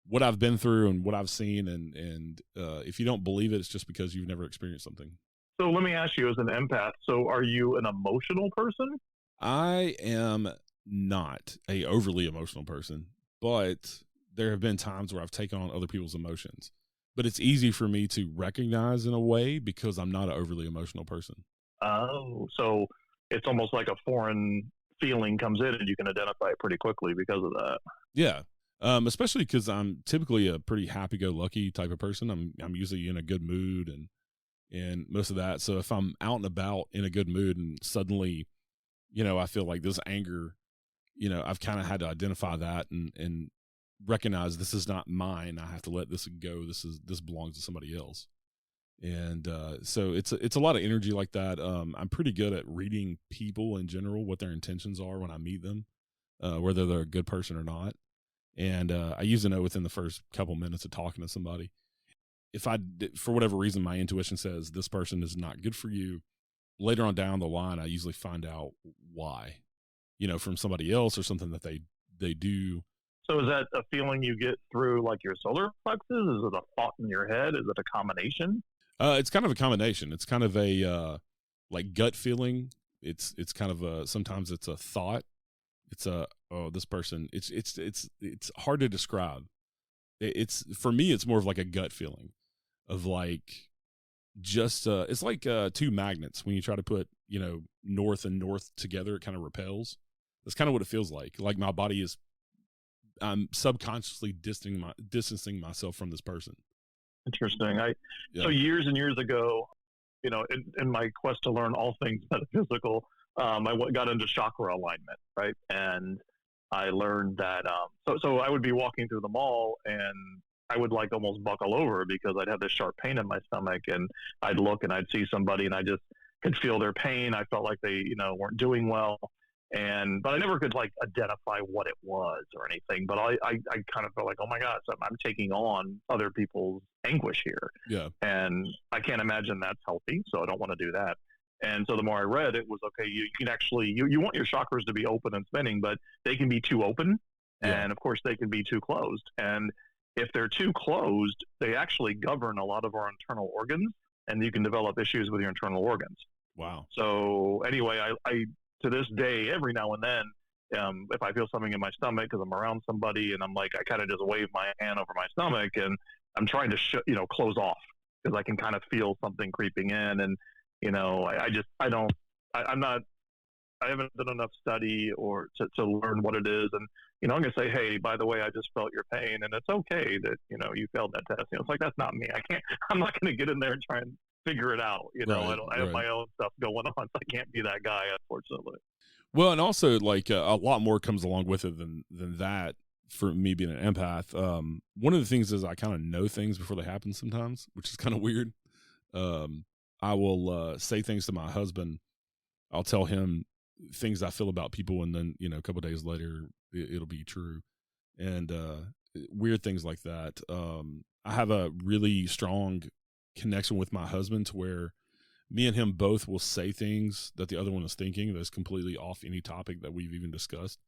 what I've been through and what I've seen. And if you don't believe it, it's just because you've never experienced something. So let me ask you, as an empath, so are you an emotional person? I am not a overly emotional person, but there have been times where I've taken on other people's emotions. But it's easy for me to recognize in a way because I'm not an overly emotional person. Oh, so it's almost like a foreign feeling comes in, and you can identify it pretty quickly because of that. Yeah. Especially because I'm typically a pretty happy-go-lucky type of person. I'm usually in a good mood and most of that. So if I'm out and about in a good mood and suddenly, I feel like this anger, I've kind of had to identify that and recognize this is not mine. I have to let this go. This belongs to somebody else. And so it's a lot of energy like that. I'm pretty good at reading people in general, what their intentions are when I meet them, whether they're a good person or not. And I usually know within the first couple minutes of talking to somebody, if for whatever reason, my intuition says this person is not good for you, later on down the line, I usually find out why, from somebody else or something that they do. So is that a feeling you get through like your solar plexus? Is it a thought in your head? Is it a combination? It's kind of a combination. It's kind of a like gut feeling. It's kind of a, sometimes it's a thought. It's this person. It's hard to describe. It's, for me, it's more of like a gut feeling. of like just it's like two magnets. When you try to put, you know, north and north together, it kind of repels. That's kind of what it feels like. Like my body is, I'm subconsciously distancing myself from this person. Interesting. Yeah. So years and years ago, you know, in my quest to learn all things metaphysical, got into chakra alignment, right? And I learned that. So I would be walking through the mall, and I would like almost buckle over because I'd have this sharp pain in my stomach, and I'd look and I'd see somebody, and I just could feel their pain. I felt like they, you know, weren't doing well, but I never could like identify what it was or anything. But I kind of felt like, oh my gosh, I'm taking on other people's anguish here. Yeah. And I can't imagine that's healthy, so I don't want to do that. And so the more I read, it was okay. You can actually you want your chakras to be open and spinning, but they can be too open, and of course they can be too closed. And if they're too closed, they actually govern a lot of our internal organs, and you can develop issues with your internal organs. Wow. So anyway, I to this day, every now and then, if I feel something in my stomach because I'm around somebody, and I'm like, I kind of just wave my hand over my stomach, and I'm trying to close off because I can kind of feel something creeping in, and you know, I haven't done enough study or to learn what it is. And, you know, I'm going to say, hey, by the way, I just felt your pain, and it's okay that, you know, you failed that test. You know, it's like, that's not me. I'm not going to get in there and try and figure it out. You know, I have my own stuff going on, so I can't be that guy, unfortunately. Well, and also like a lot more comes along with it than that for me being an empath. One of the things is I kind of know things before they happen sometimes, which is kind of weird. I will say things to my husband. I'll tell him things I feel about people, and then, you know, a couple of days later it'll be true. And weird things like that. I have a really strong connection with my husband to where me and him both will say things that the other one is thinking that's completely off any topic that we've even discussed.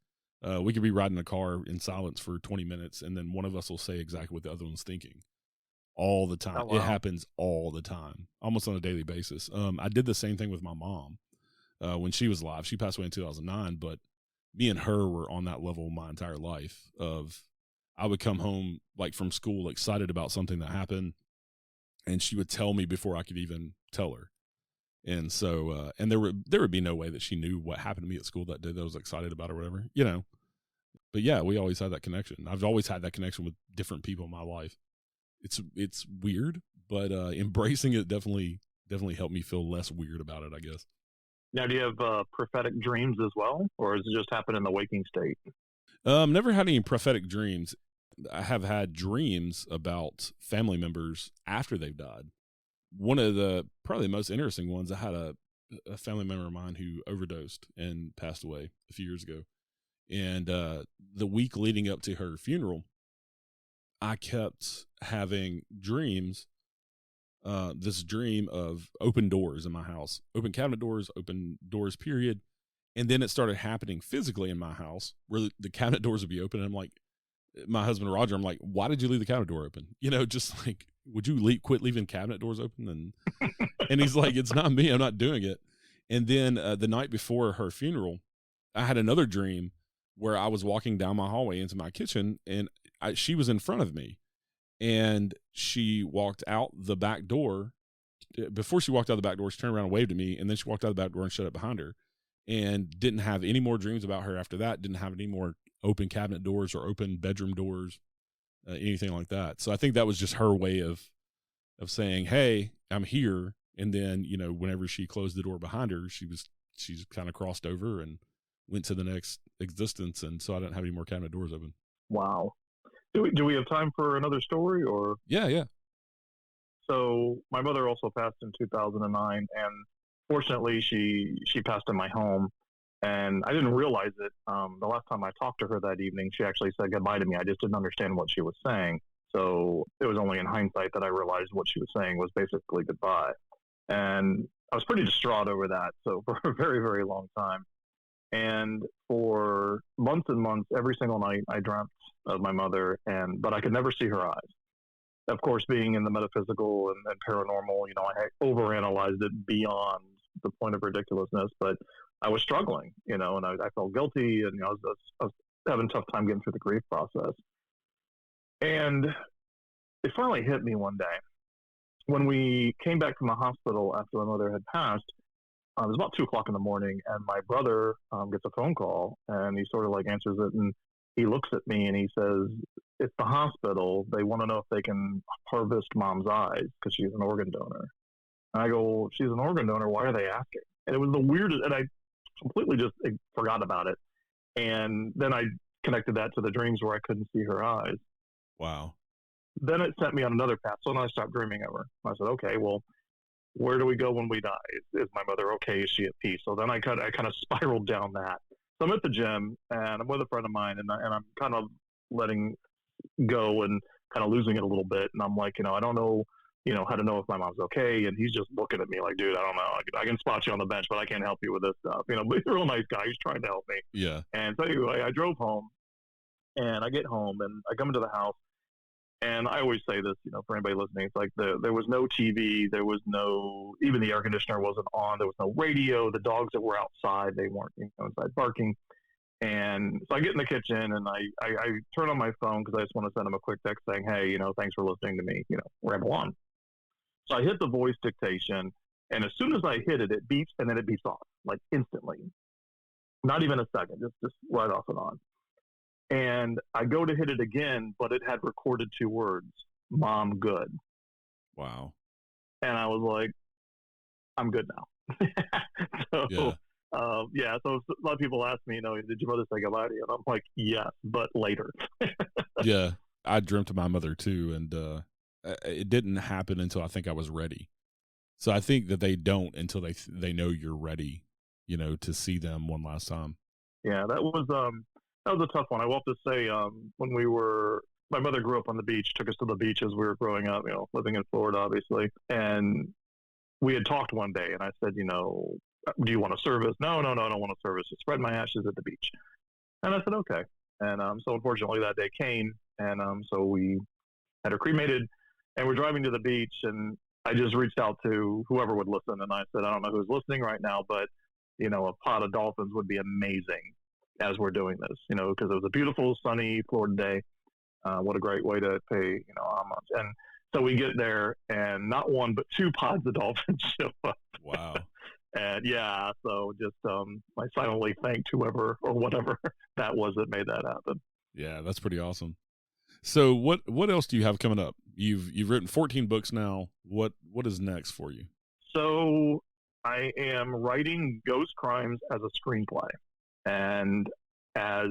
We could be riding a car in silence for 20 minutes, and then one of us will say exactly what the other one's thinking all the time. Oh, wow. It happens all the time, almost on a daily basis. I did the same thing with my mom when she was alive. She passed away in 2009, but me and her were on that level my entire life. Of I would come home like from school excited about something that happened, and she would tell me before I could even tell her. And so, and there would be no way that she knew what happened to me at school that day that I was excited about or whatever, you know. But yeah, we always had that connection. I've always had that connection with different people in my life. It's weird, but embracing it definitely helped me feel less weird about it, I guess. Now, do you have prophetic dreams as well, or does it just happen in the waking state? Never had any prophetic dreams. I have had dreams about family members after they've died. One of the probably the most interesting ones, I had a family member of mine who overdosed and passed away a few years ago. And the week leading up to her funeral, I kept having dreams, this dream of open doors in my house, open cabinet doors, open doors, period. And then it started happening physically in my house where the cabinet doors would be open. And I'm like, my husband, Roger, I'm like, why did you leave the cabinet door open? You know, just like, would you quit leaving cabinet doors open? And he's like, it's not me. I'm not doing it. And then the night before her funeral, I had another dream where I was walking down my hallway into my kitchen, and she was in front of me, and she walked out the back door. Before she walked out the back door, she turned around and waved at me, and then she walked out the back door and shut it behind her, and didn't have any more dreams about her after that. Didn't have any more open cabinet doors or open bedroom doors, anything like that. So I think that was just her way of saying, hey, I'm here. And then, you know, whenever she closed the door behind her, she's kind of crossed over and went to the next existence. And so I didn't have any more cabinet doors open. Wow. Do we have time for another story, or? Yeah. So my mother also passed in 2009, and fortunately she passed in my home. And I didn't realize it. The last time I talked to her that evening, she actually said goodbye to me. I just didn't understand what she was saying. So it was only in hindsight that I realized what she was saying was basically goodbye. And I was pretty distraught over that. So for a very, very long time. And for months and months, every single night, I dreamt of my mother, but I could never see her eyes. Of course, being in the metaphysical and paranormal, you know, I overanalyzed it beyond the point of ridiculousness, but I was struggling, you know, and I felt guilty, and, you know, I was having a tough time getting through the grief process. And it finally hit me one day. when we came back from the hospital after my mother had passed, it was about 2 o'clock in the morning, and my brother gets a phone call, and he sort of like answers it, and he looks at me and he says, "It's the hospital. They want to know if they can harvest mom's eyes because she's an organ donor." And I go, "Well, she's an organ donor. Why are they asking?" And it was the weirdest, and I completely just forgot about it. And then I connected that to the dreams where I couldn't see her eyes. Wow. Then it sent me on another path. So then I stopped dreaming of her. I said, okay, well, where do we go when we die? Is my mother okay? Is she at peace? So then I kind of spiraled down that. So I'm at the gym and I'm with a friend of mine, and I'm kind of letting go and kind of losing it a little bit. And I'm like, I don't know, how to know if my mom's okay. And he's just looking at me like, dude, I don't know. I can spot you on the bench, but I can't help you with this stuff. But he's a real nice guy. He's trying to help me. Yeah. And so anyway, I drove home, and I get home and I come into the house. And I always say this, for anybody listening, it's like there was no TV, there was no, even the air conditioner wasn't on, there was no radio, the dogs that were outside, they weren't inside barking. And so I get in the kitchen and I turn on my phone because I just want to send them a quick text saying, hey, thanks for listening to me, ramble on. So I hit the voice dictation, and as soon as I hit it, it beeps, and then it beeps off, like instantly. Not even a second, just right off and on. And I go to hit it again, but it had recorded 2 words, "Mom, good." Wow. And I was like, I'm good now. So, yeah. So a lot of people ask me, did your mother say goodbye to you? And I'm like, yes, but later. Yeah. I dreamt of my mother too. And it didn't happen until I think I was ready. So I think that they don't until they know you're ready, to see them one last time. Yeah, that was a tough one. I will have to say, when my mother grew up on the beach, took us to the beach as we were growing up, living in Florida, obviously. And we had talked one day, and I said, do you want a service? No, I don't want a service. Just spread my ashes at the beach. And I said, okay. And so unfortunately that day came, and so we had her cremated, and we're driving to the beach, and I just reached out to whoever would listen, and I said, I don't know who's listening right now, but, a pod of dolphins would be amazing as we're doing this, because it was a beautiful, sunny Florida day. What a great way to pay, homage. And so we get there, and not one, but 2 pods of dolphins show up. Wow. And yeah, so just I silently thanked whoever or whatever that was that made that happen. Yeah, that's pretty awesome. So what else do you have coming up? You've written 14 books now. What is next for you? So I am writing Ghost Crimes as a screenplay, and as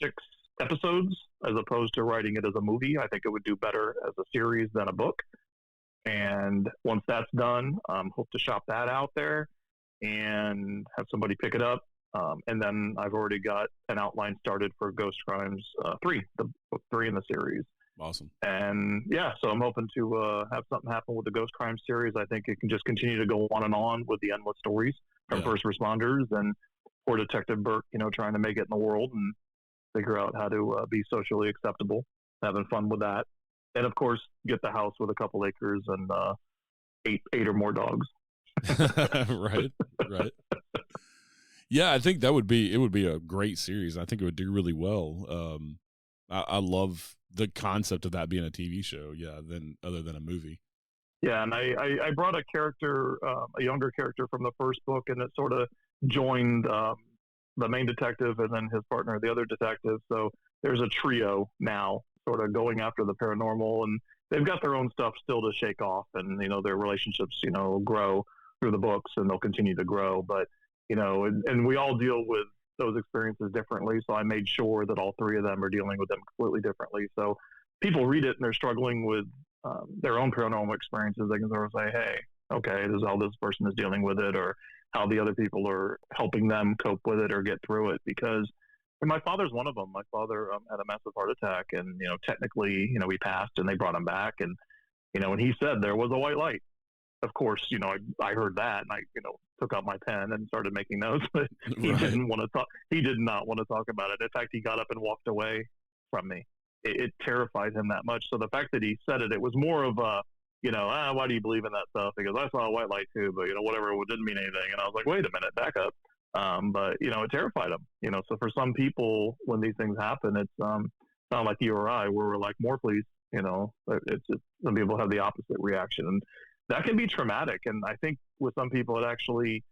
6 episodes, as opposed to writing it as a movie. I think it would do better as a series than a book. And once that's done, hope to shop that out there and have somebody pick it up. And then I've already got an outline started for Ghost Crimes 3, the book 3 in the series. Awesome. And yeah, so I'm hoping to have something happen with the Ghost Crime series. I think it can just continue to go on and on with the endless stories from first responders and poor Detective Burke, trying to make it in the world and figure out how to be socially acceptable, having fun with that. And of course, get the house with a couple acres and 8 or more dogs. Right. Yeah, I think it would be a great series. I think it would do really well. I love the concept of that being a TV show. Yeah, other than a movie. Yeah, and I brought a character, a younger character from the first book, and it sort of joined the main detective and then his partner, the other detective. So there's a trio now, sort of going after the paranormal, and they've got their own stuff still to shake off, and their relationships, grow through the books, and they'll continue to grow. But and we all deal with those experiences differently. So I made sure that all 3 of them are dealing with them completely differently. So people read it and they're struggling with their own paranormal experiences. They can sort of say, hey, okay, this is how this person is dealing with it, or how the other people are helping them cope with it or get through it. Because my father's one of them. My father had a massive heart attack, and, technically, he passed, and they brought him back. And, and he said there was a white light. Of course, I heard that, and I, took out my pen and started making notes, but he didn't want to talk. He did not want to talk about it. In fact, he got up and walked away from me. It terrified him that much. So the fact that he said it, it was more of a, why do you believe in that stuff? Because I saw a white light too, but whatever, it didn't mean anything. And I was like, wait a minute, back up. But it terrified him. So for some people, when these things happen, it's not like you or I, where we're like, more please. It's just, some people have the opposite reaction. And that can be traumatic. And I think with some people, it actually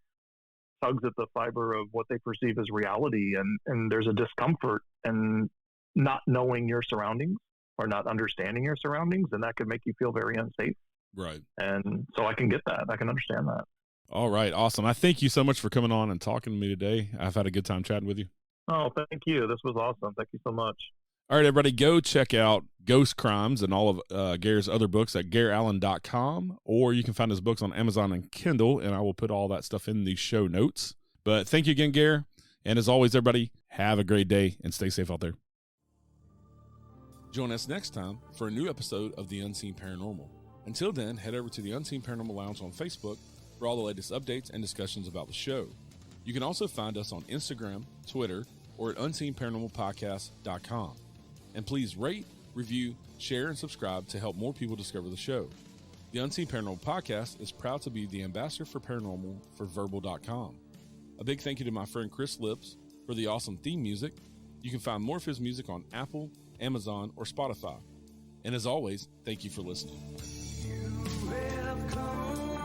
tugs at the fiber of what they perceive as reality. And there's a discomfort and not knowing your surroundings or not understanding your surroundings. And that can make you feel very unsafe. Right. And so I can get that. I can understand that. All right. Awesome. I thank you so much for coming on and talking to me today. I've had a good time chatting with you. Oh, thank you. This was awesome. Thank you so much. All right, everybody, go check out Ghost Crimes and all of Gare's other books at gareallen.com, or you can find his books on Amazon and Kindle, and I will put all that stuff in the show notes. But thank you again, Gare. And as always, everybody, have a great day and stay safe out there. Join us next time for a new episode of The Unseen Paranormal. Until then, head over to the Unseen Paranormal Lounge on Facebook for all the latest updates and discussions about the show. You can also find us on Instagram, Twitter, or at unseenparanormalpodcast.com. And please rate, review, share, and subscribe to help more people discover the show. The Unseen Paranormal Podcast is proud to be the ambassador for paranormal for Verbal.com. A big thank you to my friend Chris Lips for the awesome theme music. You can find more of his music on Apple, Amazon, or Spotify. And as always, thank you for listening. You have come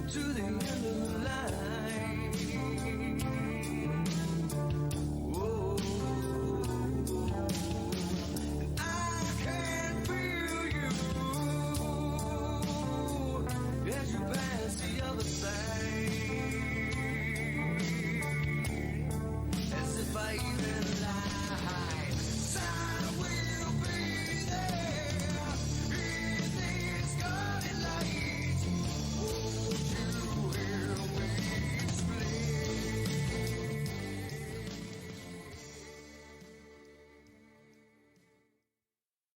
to the end of the